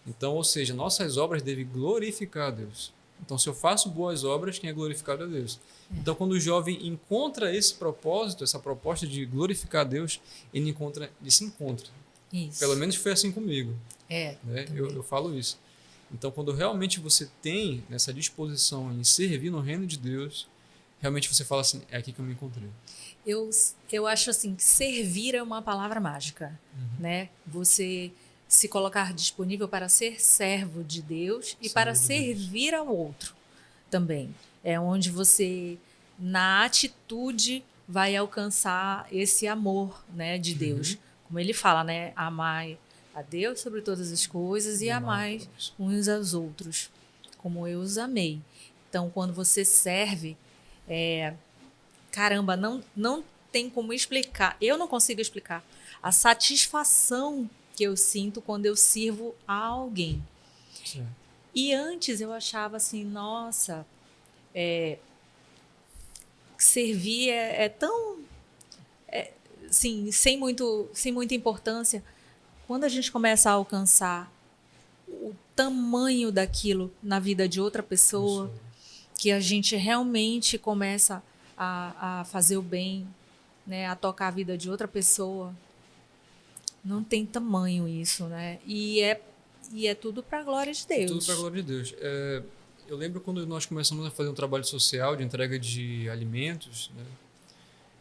Então, ou seja, nossas obras devem glorificar a Deus. Então, se eu faço boas obras, quem é glorificado é Deus. Então, quando o jovem encontra esse propósito, essa proposta de glorificar a Deus, ele se encontra. Isso. Pelo menos foi assim comigo. Né? Eu falo isso. Então, quando realmente você tem essa disposição em servir no reino de Deus, realmente você fala assim, é aqui que eu me encontrei. Eu acho assim, que servir é uma palavra mágica, né? Você se colocar disponível para ser servo de Deus e para servir ao outro também. É onde você, na atitude, vai alcançar esse amor, né, de Deus. Como ele fala, né? Amai a Deus sobre todas as coisas e amai uns aos outros, como eu os amei. Então, quando você serve, caramba, não tem como explicar. Eu não consigo explicar a satisfação que eu sinto quando eu sirvo a alguém. Certo. E antes eu achava assim, nossa, servir é tão, assim, sem muita importância. Quando a gente começa a alcançar o tamanho daquilo na vida de outra pessoa, que a gente realmente começa a fazer o bem, né, a tocar a vida de outra pessoa, não tem tamanho isso, né? E é tudo para a glória de Deus. Tudo para a glória de Deus. Eu lembro quando nós começamos a fazer um trabalho social de entrega de alimentos, né?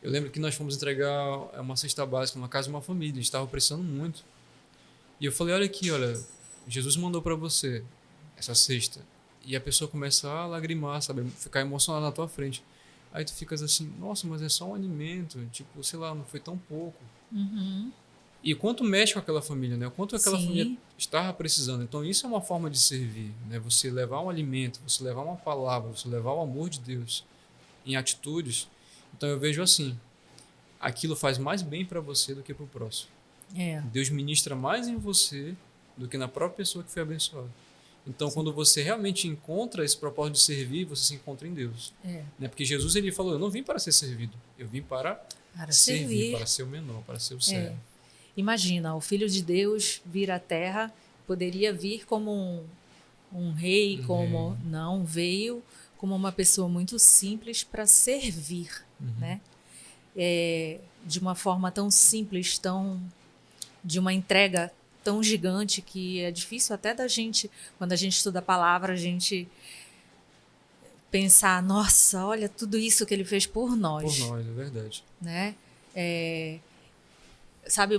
Eu lembro que nós fomos entregar uma cesta básica numa casa de uma família, a gente estava precisando muito. E eu falei, olha aqui, olha, Jesus mandou para você essa cesta. E a pessoa começa a lagrimar, sabe? Ficar emocionada na tua frente. Aí tu ficas assim, nossa, mas é só um alimento, tipo, sei lá, não foi tão pouco. E quanto mexe com aquela família, né? O quanto aquela família estava precisando. Então isso é uma forma de servir, né? Você levar um alimento, você levar uma palavra, você levar o amor de Deus em atitudes. Então eu vejo assim, aquilo faz mais bem para você do que para o próximo. Deus ministra mais em você do que na própria pessoa que foi abençoada. Então, quando você realmente encontra esse propósito de servir, você se encontra em Deus. Né? Porque Jesus ele falou, eu não vim para ser servido, eu vim para servir, para ser o menor, para ser o servo. Imagina, o Filho de Deus vir à Terra, poderia vir como um rei, não, veio como uma pessoa muito simples para servir, né? De uma forma tão simples, de uma entrega tão gigante que é difícil até da gente, quando a gente estuda a palavra, a gente pensar, nossa, olha tudo isso que ele fez por nós. Por nós, é verdade. Né? Sabe,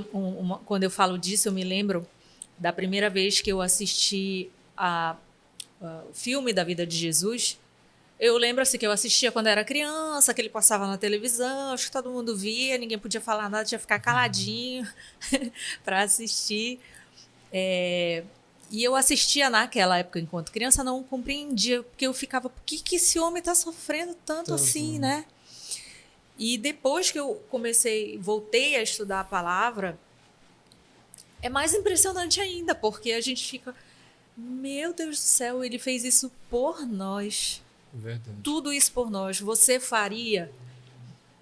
quando eu falo disso, eu me lembro da primeira vez que eu assisti o filme da vida de Jesus. Eu lembro assim, que eu assistia quando era criança, que ele passava na televisão, acho que todo mundo via, ninguém podia falar nada, tinha que ficar caladinho para assistir. E eu assistia naquela época, enquanto criança, não compreendia, porque eu ficava, por que esse homem está sofrendo tanto assim, né? E depois que eu voltei a estudar a palavra, é mais impressionante ainda, porque a gente fica, meu Deus do céu, ele fez isso por nós. Verdade. Tudo isso por nós. Você faria,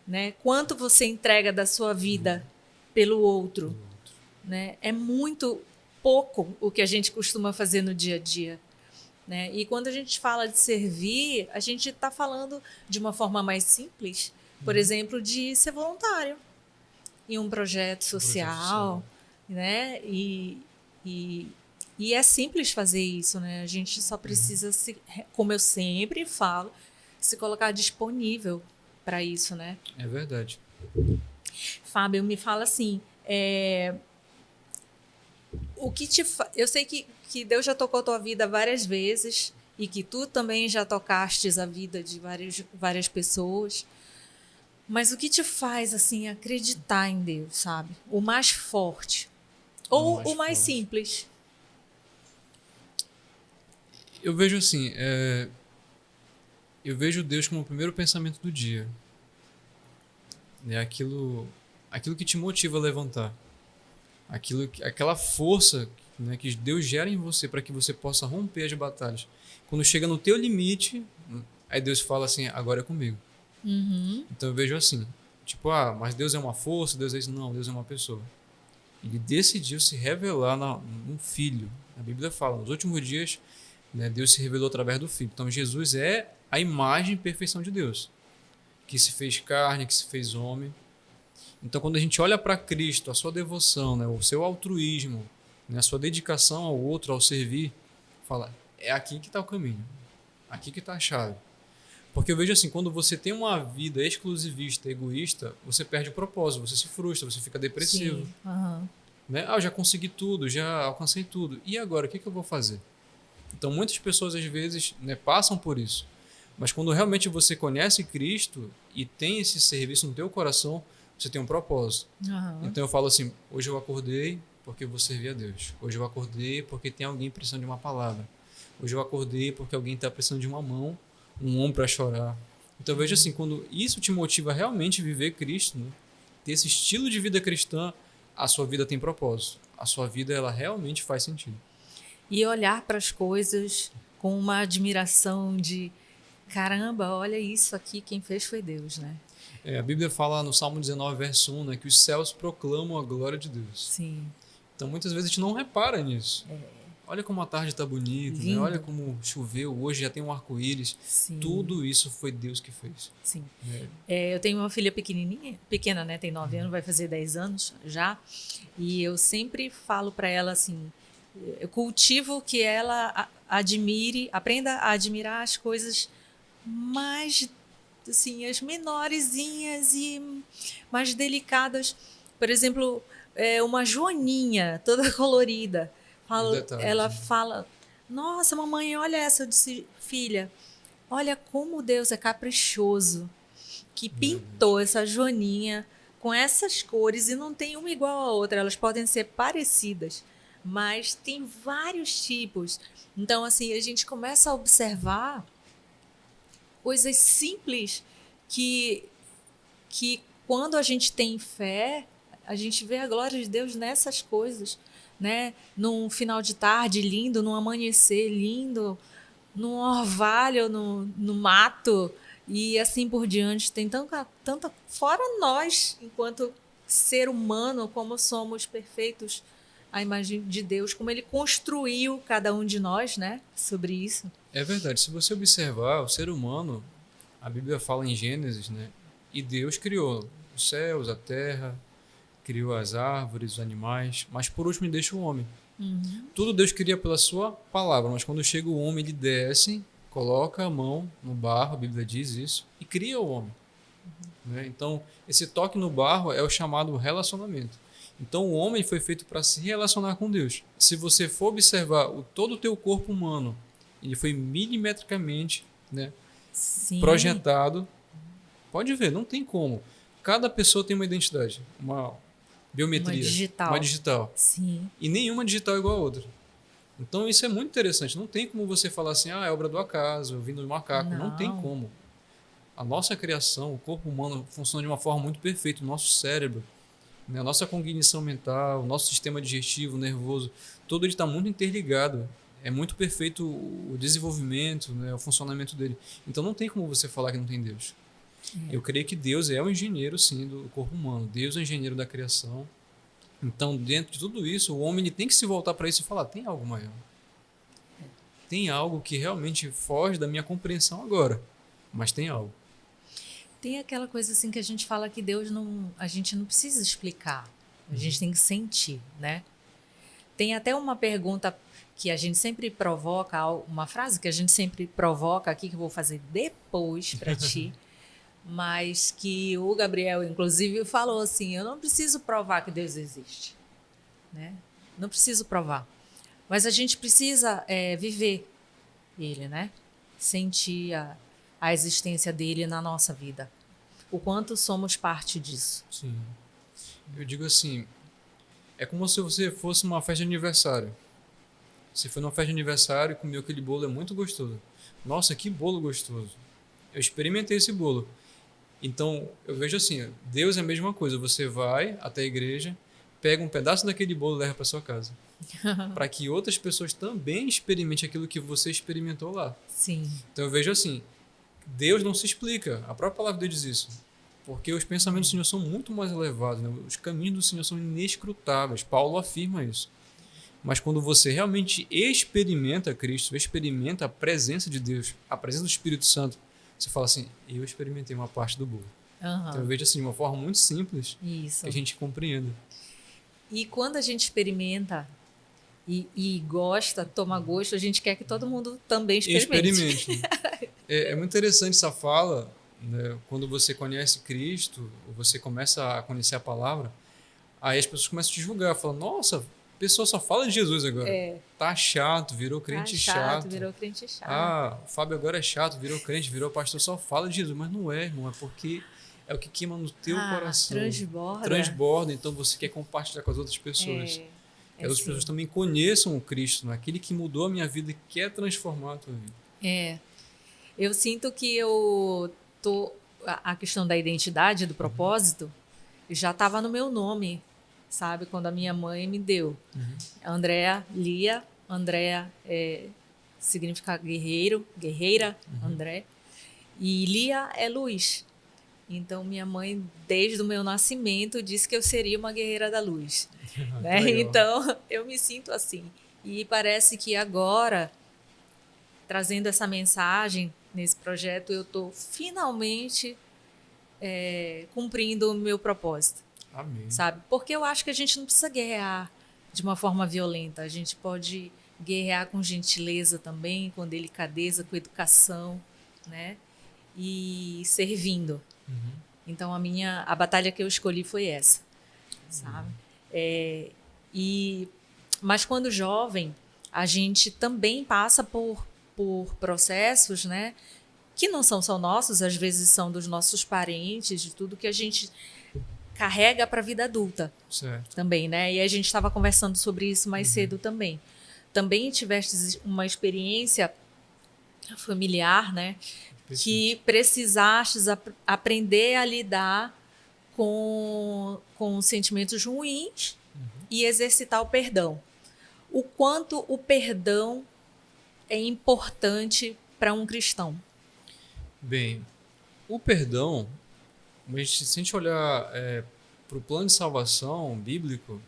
né? Quanto você entrega da sua vida pelo outro, né? É muito pouco o que a gente costuma fazer no dia a dia, né? E quando a gente fala de servir, a gente está falando de uma forma mais simples, por exemplo, de ser voluntário em um projeto social, né? E é simples fazer isso, né? A gente só precisa, como eu sempre falo, se colocar disponível para isso, né? É verdade. Fábio, me fala assim, o que eu sei que Deus já tocou a tua vida várias vezes e que tu também já tocastes a vida de várias pessoas, mas o que te faz assim acreditar em Deus, sabe? O mais forte ou o mais simples? Eu vejo assim, eu vejo Deus como o primeiro pensamento do dia. É aquilo que te motiva a levantar. Aquela força, né, que Deus gera em você para que você possa romper as batalhas. Quando chega no teu limite, aí Deus fala assim, agora é comigo. Uhum. Então eu vejo assim, tipo, mas Deus é uma força, Deus é isso. Não, Deus é uma pessoa. Ele decidiu se revelar num filho. A Bíblia fala, nos últimos dias, né, Deus se revelou através do filho. Então Jesus é a imagem e perfeição de Deus, que se fez carne, que se fez homem. Então, quando a gente olha para Cristo, a sua devoção, né, o seu altruísmo, né, a sua dedicação ao outro, ao servir, fala, é aqui que está o caminho, aqui que está a chave. Porque eu vejo assim, quando você tem uma vida exclusivista, egoísta, você perde o propósito, você se frustra, você fica depressivo. Sim. Uhum. Né? Eu já consegui tudo, já alcancei tudo. E agora, o que eu vou fazer? Então, muitas pessoas, às vezes, né, passam por isso. Mas quando realmente você conhece Cristo e tem esse serviço no teu coração, você tem um propósito. Uhum. Então eu falo assim, hoje eu acordei porque eu vou servir a Deus. Hoje eu acordei porque tem alguém precisando de uma palavra. Hoje eu acordei porque alguém está precisando de uma mão, um ombro para chorar. Então eu vejo assim, quando isso te motiva a realmente viver Cristo, né, ter esse estilo de vida cristã, a sua vida tem propósito. A sua vida, ela realmente faz sentido. E olhar para as coisas com uma admiração de caramba, olha isso aqui, quem fez foi Deus, né? A Bíblia fala no Salmo 19, verso 1, né, que os céus proclamam a glória de Deus. Sim. Então muitas vezes a gente não repara nisso. Olha como a tarde está bonita, né? Olha como choveu, hoje já tem um arco-íris. Tudo isso foi Deus que fez. Sim. Eu tenho uma filha pequena, né? Tem 9 anos, vai fazer 10 anos já. E eu sempre falo para ela assim, eu cultivo que ela aprenda a admirar as coisas mais, assim, as menorzinhas e mais delicadas. Por exemplo, uma joaninha toda colorida. Ela fala, nossa, mamãe, olha essa. Eu disse, filha, olha como Deus é caprichoso, que pintou essa joaninha com essas cores e não tem uma igual a outra. Elas podem ser parecidas, mas tem vários tipos. Então, assim, a gente começa a observar coisas simples que quando a gente tem fé, a gente vê a glória de Deus nessas coisas, né? Num final de tarde lindo, num amanhecer lindo, num orvalho, no mato e assim por diante. Tem tanta fora nós, enquanto ser humano, como somos perfeitos à imagem de Deus, como ele construiu cada um de nós, né? Sobre isso. É verdade. Se você observar, o ser humano, a Bíblia fala em Gênesis, né? E Deus criou os céus, a terra, criou as árvores, os animais, mas por último ele deixa o homem. Uhum. Tudo Deus cria pela sua palavra, mas quando chega o homem, ele desce, coloca a mão no barro, a Bíblia diz isso, e cria o homem. Né? Então, esse toque no barro é o chamado relacionamento. Então, o homem foi feito para se relacionar com Deus. Se você for observar todo o teu corpo humano, ele foi milimetricamente, né, projetado. Pode ver, não tem como. Cada pessoa tem uma identidade, uma biometria, uma digital. Sim. E nenhuma digital é igual a outra. Então isso é muito interessante. Não tem como você falar assim, é obra do acaso, vindo do macaco. Não tem como. a nossa criação, o corpo humano funciona de uma forma muito perfeita, o nosso cérebro, né, a nossa cognição mental, o nosso sistema digestivo, nervoso, todo ele está muito interligado. É muito perfeito o desenvolvimento, né, o funcionamento dele. Então não tem como você falar que não tem Deus. Eu creio que Deus é o engenheiro, sim, do corpo humano. Deus é o engenheiro da criação. Então, dentro de tudo isso, o homem ele tem que se voltar para isso e falar: tem algo maior. Tem algo que realmente foge da minha compreensão agora. Mas tem algo. Tem aquela coisa assim que a gente fala que Deus não, a gente não precisa explicar, a gente tem que sentir, né? Tem até uma pergunta que a gente sempre provoca, uma frase que a gente sempre provoca aqui, que eu vou fazer depois para ti, mas que o Gabriel, inclusive, falou assim: eu não preciso provar que Deus existe, né? Não preciso provar, mas a gente precisa viver ele, né? Sentir a existência dele na nossa vida. O quanto somos parte disso. Sim. Eu digo assim, é como se você fosse numa festa de aniversário. Você foi numa festa de aniversário e comeu aquele bolo, é muito gostoso. Nossa, que bolo gostoso. Eu experimentei esse bolo. Então, eu vejo assim, Deus é a mesma coisa. Você vai até a igreja, pega um pedaço daquele bolo e leva para sua casa. Para que outras pessoas também experimentem aquilo que você experimentou lá. Sim. Então, eu vejo assim, Deus não se explica. A própria palavra de Deus diz isso. Porque os pensamentos do Senhor são muito mais elevados. Né? Os caminhos do Senhor são inescrutáveis. Paulo afirma isso. Mas quando você realmente experimenta Cristo, experimenta a presença de Deus, a presença do Espírito Santo, você fala assim: eu experimentei uma parte do bolo. Então eu vejo assim, de uma forma muito simples, Isso. que a gente compreenda. E quando a gente experimenta e gosta, toma gosto, a gente quer que todo mundo também experimente. É muito interessante essa fala, né? Quando você conhece Cristo, ou você começa a conhecer a palavra, aí as pessoas começam a te julgar, falam: nossa, a pessoa só fala de Jesus agora. Tá chato, virou crente chato. Virou crente chato. Ah, o Fábio agora é chato, virou crente, virou pastor, só fala de Jesus. Mas não é, irmão, é porque é o que queima no teu coração. Transborda, então você quer compartilhar com as outras pessoas. Que as outras pessoas também conheçam o Cristo, né? Aquele que mudou a minha vida e quer transformar a tua vida. Eu sinto que a questão da identidade, do propósito, já estava no meu nome, sabe? Quando a minha mãe me deu. Andréa Lia, Andréa significa guerreira, André. E Lia é luz. Então, minha mãe, desde o meu nascimento, disse que eu seria uma guerreira da luz. Né? Então, eu me sinto assim. E parece que agora, trazendo essa mensagem nesse projeto, eu estou finalmente cumprindo o meu propósito. Amém. Sabe? Porque eu acho que a gente não precisa guerrear de uma forma violenta. A gente pode guerrear com gentileza também, com delicadeza, com educação, né? E servindo. Então, a batalha que eu escolhi foi essa, sabe? Mas quando jovem, a gente também passa por processos, né? Que não são só nossos, às vezes são dos nossos parentes, de tudo que a gente carrega para a vida adulta. Certo. Também, né? E a gente estava conversando sobre isso mais cedo também. Também tiveste uma experiência familiar, né? Que precisaste aprender a lidar com sentimentos ruins e exercitar o perdão. O quanto o perdão é importante para um cristão? Bem, o perdão, se a gente olhar para o plano de salvação bíblico,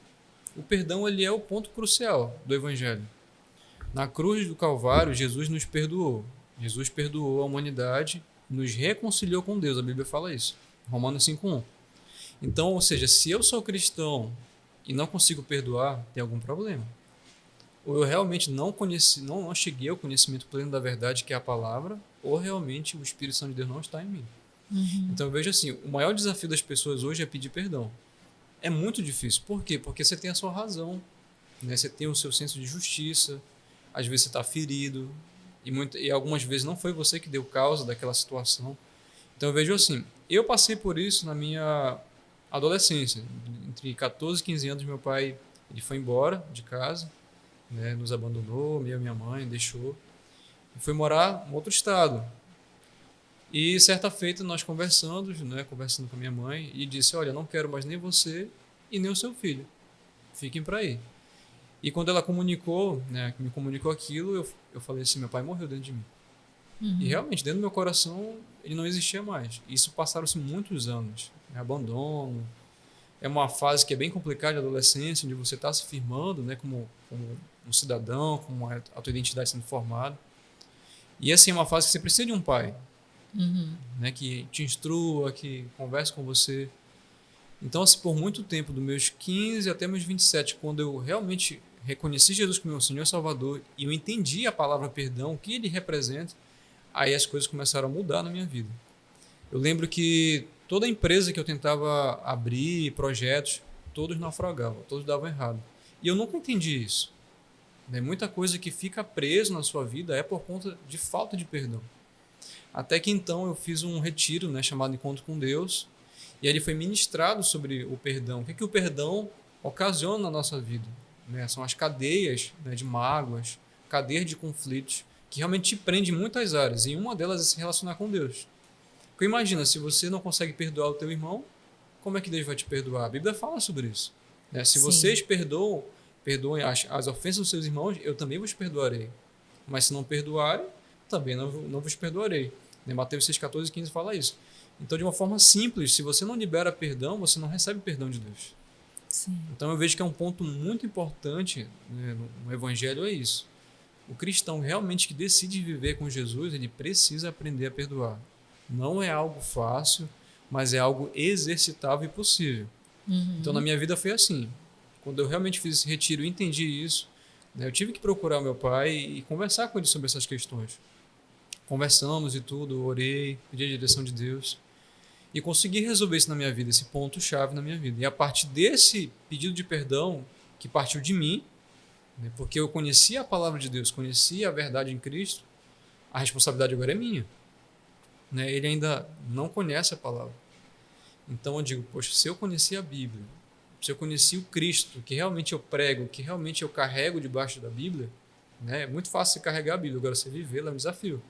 o perdão ele é o ponto crucial do Evangelho. Na cruz do Calvário, Jesus nos perdoou. Jesus perdoou a humanidade, nos reconciliou com Deus. A Bíblia fala isso. Romanos 5:1. Então, ou seja, se eu sou cristão e não consigo perdoar, tem algum problema. Ou eu realmente não cheguei ao conhecimento pleno da verdade, que é a palavra, ou realmente o Espírito Santo de Deus não está em mim. Então, eu vejo assim, o maior desafio das pessoas hoje é pedir perdão. É muito difícil. Por quê? Porque você tem a sua razão, né? Você tem o seu senso de justiça, às vezes você está ferido, e algumas vezes não foi você que deu causa daquela situação. Então eu vejo assim, eu passei por isso na minha adolescência. Entre 14 e 15 anos, meu pai ele foi embora de casa, né, nos abandonou, minha mãe deixou, e foi morar em outro estado. E certa feita nós conversando com a minha mãe, e disse: olha, não quero mais nem você e nem o seu filho. Fiquem para aí. E quando ela comunicou, né, me comunicou aquilo, eu falei assim: meu pai morreu dentro de mim. E realmente, dentro do meu coração, ele não existia mais. Isso passaram-se muitos anos. Abandono. É uma fase que é bem complicada de adolescência, onde você está se firmando, né, como um cidadão, com a tua identidade sendo formada. E assim, é uma fase que você precisa de um pai, né, que te instrua, que converse com você. Então, assim, por muito tempo, dos meus 15 até meus 27, quando eu realmente reconheci Jesus como meu Senhor e Salvador e eu entendi a palavra perdão, o que ele representa, aí as coisas começaram a mudar na minha vida. Eu lembro que toda empresa que eu tentava abrir, projetos, todos naufragavam, todos davam errado. E eu nunca entendi isso. Muita coisa que fica preso na sua vida é por conta de falta de perdão. Até que então eu fiz um retiro, né, chamado Encontro com Deus, e ele foi ministrado sobre o perdão. O que o perdão ocasiona na nossa vida? Né? São as cadeias, né, de mágoas, cadeias de conflitos, que realmente te prendem em muitas áreas, e uma delas é se relacionar com Deus. Porque imagina, se você não consegue perdoar o teu irmão, como é que Deus vai te perdoar? A Bíblia fala sobre isso. Né? Se vocês perdoem as ofensas dos seus irmãos, eu também vos perdoarei. Mas se não perdoarem, também não vos perdoarei. Né? Mateus 6, 14 e 15 fala isso. Então, de uma forma simples, se você não libera perdão, você não recebe perdão de Deus. Sim. Então, eu vejo que é um ponto muito importante, né, no Evangelho, é isso. O cristão realmente que decide viver com Jesus, ele precisa aprender a perdoar. Não é algo fácil, mas é algo exercitável e possível. Então, na minha vida foi assim. Quando eu realmente fiz esse retiro e entendi isso, né, eu tive que procurar meu pai e conversar com ele sobre essas questões. Conversamos e tudo, orei, pedi a direção de Deus e consegui resolver isso na minha vida, esse ponto-chave na minha vida. E a partir desse pedido de perdão, que partiu de mim, né, porque eu conhecia a palavra de Deus, conhecia a verdade em Cristo, a responsabilidade agora é minha. Né? Ele ainda não conhece a palavra. Então eu digo, poxa, se eu conhecia a Bíblia, se eu conhecia o Cristo, que realmente eu prego, que realmente eu carrego debaixo da Bíblia, né, é muito fácil você carregar a Bíblia, agora você vivê-la é um desafio.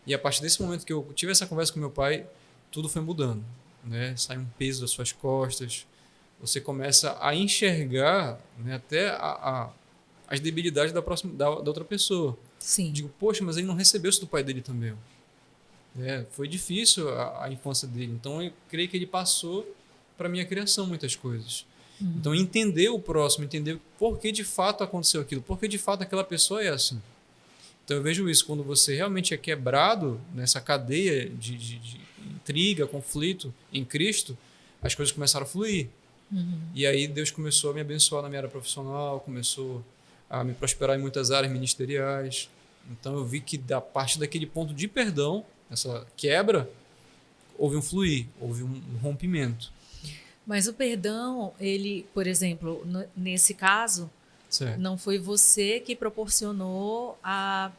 E a partir desse momento que eu tive essa conversa com meu pai, tudo foi mudando. Né? Sai um peso das suas costas, você começa a enxergar, né, até as debilidades da outra pessoa. Sim. Digo, poxa, mas ele não recebeu isso do pai dele também. Foi difícil a infância dele, então eu creio que ele passou para a minha criação muitas coisas. Então entender o próximo, entender por que de fato aconteceu aquilo, por que de fato aquela pessoa é assim. Então eu vejo isso, quando você realmente é quebrado nessa cadeia de intriga, conflito em Cristo, as coisas começaram a fluir. E aí Deus começou a me abençoar na minha área profissional, começou a me prosperar em muitas áreas ministeriais. Então eu vi que a partir daquele ponto de perdão, essa quebra, houve um fluir, houve um rompimento. Mas o perdão, ele, por exemplo, nesse caso, Certo. não foi você que proporcionou a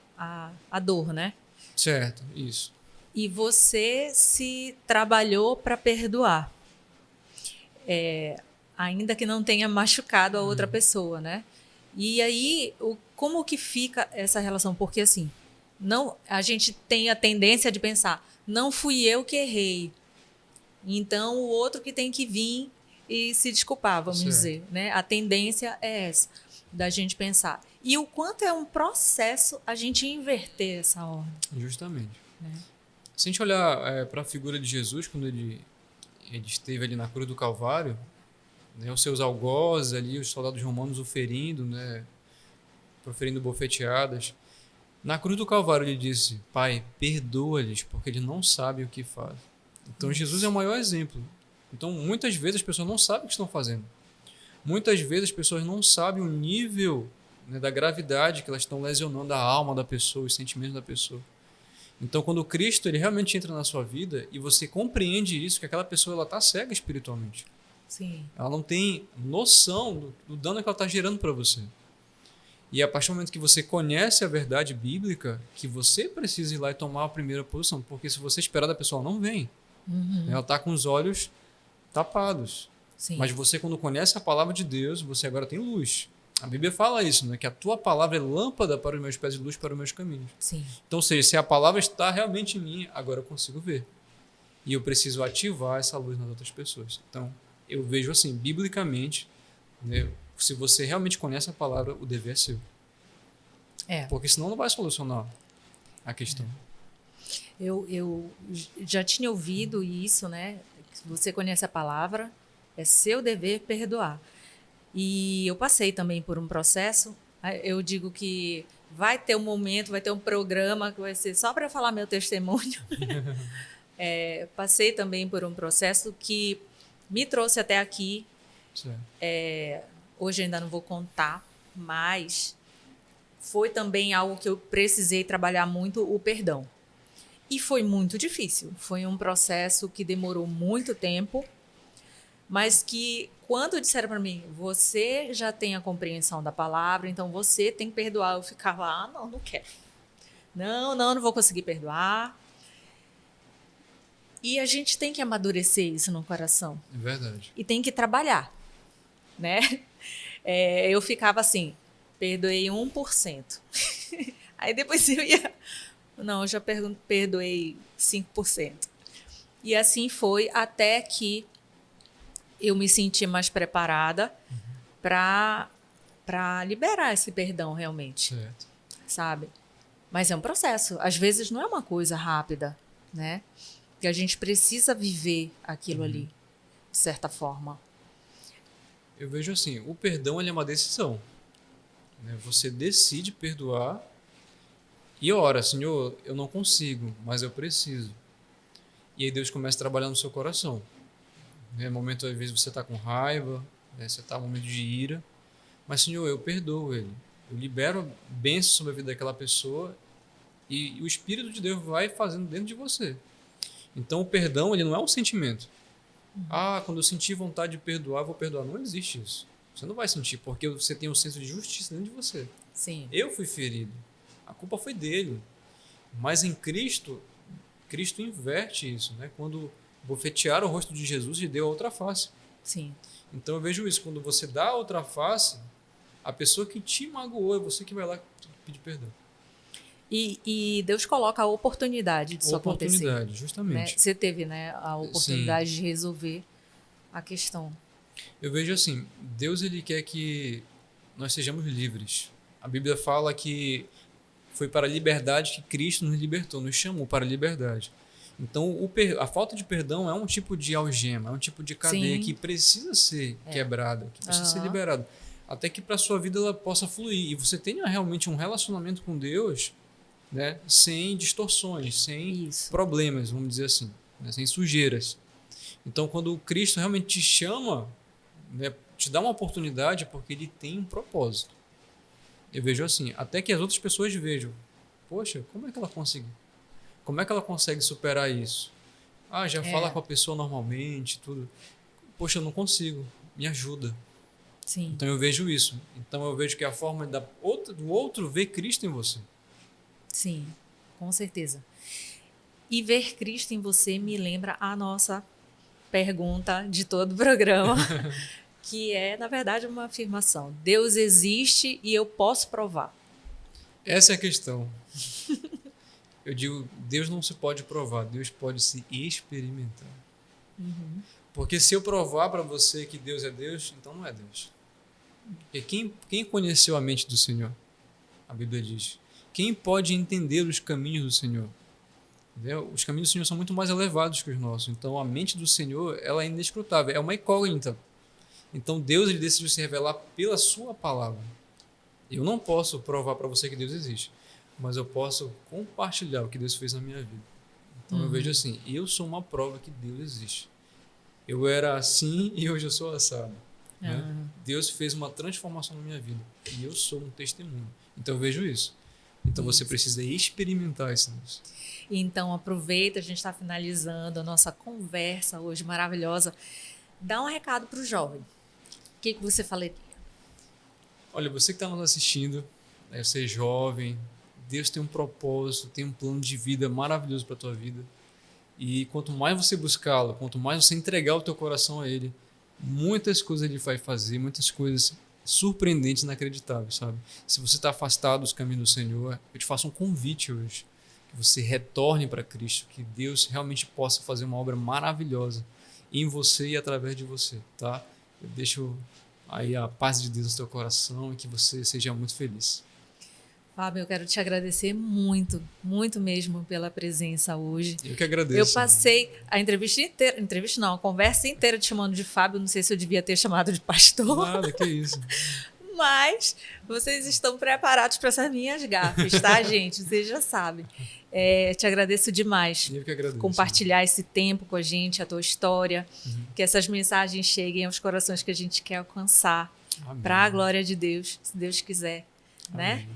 dor, né? Certo, isso. E você se trabalhou para perdoar. Ainda que não tenha machucado a outra pessoa, né? E aí, como que fica essa relação? Porque assim, a gente tem a tendência de pensar, não fui eu que errei, então o outro que tem que vir e se desculpar, vamos dizer, né? A tendência é essa, da gente pensar. E o quanto é um processo a gente inverter essa ordem. Justamente. Né? Se a gente olhar para a figura de Jesus, quando ele esteve ali na cruz do Calvário, né, os seus algozes ali, os soldados romanos o ferindo, né, proferindo bofeteadas. Na cruz do Calvário ele disse, Pai, perdoa-lhes, porque eles não sabem o que fazem. Então Jesus é o maior exemplo. Então muitas vezes as pessoas não sabem o que estão fazendo. Muitas vezes as pessoas não sabem o nível, né, da gravidade que elas estão lesionando a alma da pessoa, os sentimentos da pessoa. Então quando Cristo ele realmente entra na sua vida e você compreende isso, que aquela pessoa está cega espiritualmente. Sim. Ela não tem noção do dano que ela está gerando para você. E a partir do momento que você conhece a verdade bíblica, que você precisa ir lá e tomar a primeira posição, porque se você esperar da pessoa, ela não vem. Ela está com os olhos tapados. Sim. Mas você, quando conhece a palavra de Deus, você agora tem luz. A Bíblia fala isso, né? Que a tua palavra é lâmpada para os meus pés e luz para os meus caminhos. Sim. Então, ou seja, se a palavra está realmente em mim, agora eu consigo ver. E eu preciso ativar essa luz nas outras pessoas. Então, eu vejo assim, biblicamente, né? Se você realmente conhece a palavra, o dever é seu. Porque senão não vai solucionar a questão. Eu já tinha ouvido isso, né? Você conhece a palavra, é seu dever perdoar. E eu passei também por um processo. Eu digo que vai ter um momento, vai ter um programa que vai ser só para falar meu testemunho. Passei também por um processo que me trouxe até aqui. Hoje ainda não vou contar, mas foi também algo que eu precisei trabalhar muito, o perdão. E foi muito difícil. Foi um processo que demorou muito tempo, mas que quando disseram para mim, você já tem a compreensão da palavra, então você tem que perdoar, eu ficava, não quero. Não vou conseguir perdoar. E a gente tem que amadurecer isso no coração. É verdade. E tem que trabalhar, né? Eu ficava assim, perdoei 1%. Aí depois eu ia... Não, eu já perdoei 5%. E assim foi até que eu me senti mais preparada para liberar esse perdão realmente. Certo. Sabe? Mas é um processo. Às vezes não é uma coisa rápida, né? Que a gente precisa viver aquilo ali, de certa forma. Eu vejo assim, o perdão ele é uma decisão. Né? Você decide perdoar e ora, Senhor, eu não consigo, mas eu preciso. E aí Deus começa a trabalhar no seu coração. No momento, às vezes, você está com raiva, né? Você está num momento de ira, mas, Senhor, eu perdoo ele. Eu libero bênção sobre a vida daquela pessoa e o Espírito de Deus vai fazendo dentro de você. Então, o perdão ele não é um sentimento. Quando eu sentir vontade de perdoar, eu vou perdoar. Não existe isso. Você não vai sentir, porque você tem um senso de justiça dentro de você. Sim. Eu fui ferido. A culpa foi dele. Mas em Cristo inverte isso, né? Quando bofetearam o rosto de Jesus e deu a outra face. Sim. Então eu vejo isso. Quando você dá a outra face, a pessoa que te magoou é você que vai lá pedir perdão. E Deus coloca a oportunidade disso acontecer. Oportunidade, justamente. Né? Você teve, né, a oportunidade de resolver a questão. Eu vejo assim, Deus ele quer que nós sejamos livres. A Bíblia fala que foi para a liberdade que Cristo nos libertou, nos chamou para a liberdade. Então, a falta de perdão é um tipo de algema, é um tipo de cadeia que precisa ser quebrada, que precisa ser liberada. Até que para a sua vida ela possa fluir e você tenha realmente um relacionamento com Deus, né, sem distorções, sem problemas, vamos dizer assim, né, sem sujeiras. Então, quando Cristo realmente te chama, né, te dá uma oportunidade porque ele tem um propósito. Eu vejo assim, até que as outras pessoas vejam, poxa, como é que ela conseguiu? Como é que ela consegue superar isso? Já fala com a pessoa normalmente, tudo. Poxa, eu não consigo, me ajuda. Sim. Então eu vejo isso. Então eu vejo que a forma do outro ver Cristo em você. Sim, com certeza. E ver Cristo em você me lembra a nossa pergunta de todo o programa, que é, na verdade, uma afirmação. Deus existe e eu posso provar. Essa é a questão. Eu digo, Deus não se pode provar, Deus pode se experimentar. Porque se eu provar para você que Deus é Deus, então não é Deus. Porque quem conheceu a mente do Senhor? A Bíblia diz. Quem pode entender os caminhos do Senhor? Entendeu? Os caminhos do Senhor são muito mais elevados que os nossos. Então a mente do Senhor ela é inescrutável, é uma incógnita. Então Deus ele decidiu se revelar pela sua palavra. Eu não posso provar para você que Deus existe, mas eu posso compartilhar o que Deus fez na minha vida. Então eu vejo assim, eu sou uma prova que Deus existe. Eu era assim e hoje eu sou assado. Né? Deus fez uma transformação na minha vida e eu sou um testemunho. Então eu vejo isso. Então você precisa experimentar isso. Então aproveita, a gente está finalizando a nossa conversa hoje maravilhosa. Dá um recado para o jovem. O que você falaria? Olha, você que está nos assistindo, você é jovem, Deus tem um propósito, tem um plano de vida maravilhoso para a tua vida. E quanto mais você buscá-lo, quanto mais você entregar o teu coração a Ele, muitas coisas Ele vai fazer, muitas coisas surpreendentes, inacreditáveis, sabe? Se você está afastado dos caminhos do Senhor, eu te faço um convite hoje, que você retorne para Cristo, que Deus realmente possa fazer uma obra maravilhosa em você e através de você, tá? Eu deixo aí a paz de Deus no teu coração e que você seja muito feliz. Fábio, eu quero te agradecer muito, muito mesmo pela presença hoje. Eu que agradeço. Eu passei a a conversa inteira te chamando de Fábio, não sei se eu devia ter chamado de pastor. Nada, que isso. Mas vocês estão preparados para essas minhas gafes, tá, gente? Vocês já sabem. Te agradeço demais. Eu que agradeço. Compartilhar esse tempo com a gente, a tua história, que essas mensagens cheguem aos corações que a gente quer alcançar, para a glória de Deus, se Deus quiser, né?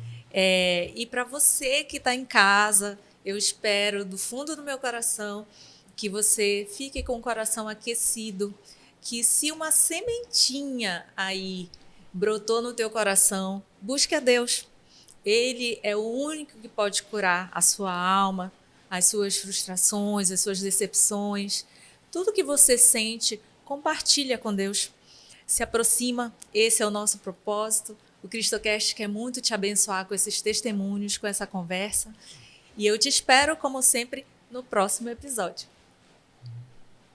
E para você que está em casa, eu espero do fundo do meu coração que você fique com o coração aquecido, que se uma sementinha aí brotou no teu coração, busque a Deus. Ele é o único que pode curar a sua alma, as suas frustrações, as suas decepções. Tudo que você sente, compartilha com Deus. Se aproxima, esse é o nosso propósito. O Cristocast quer muito te abençoar com esses testemunhos, com essa conversa. E eu te espero, como sempre, no próximo episódio.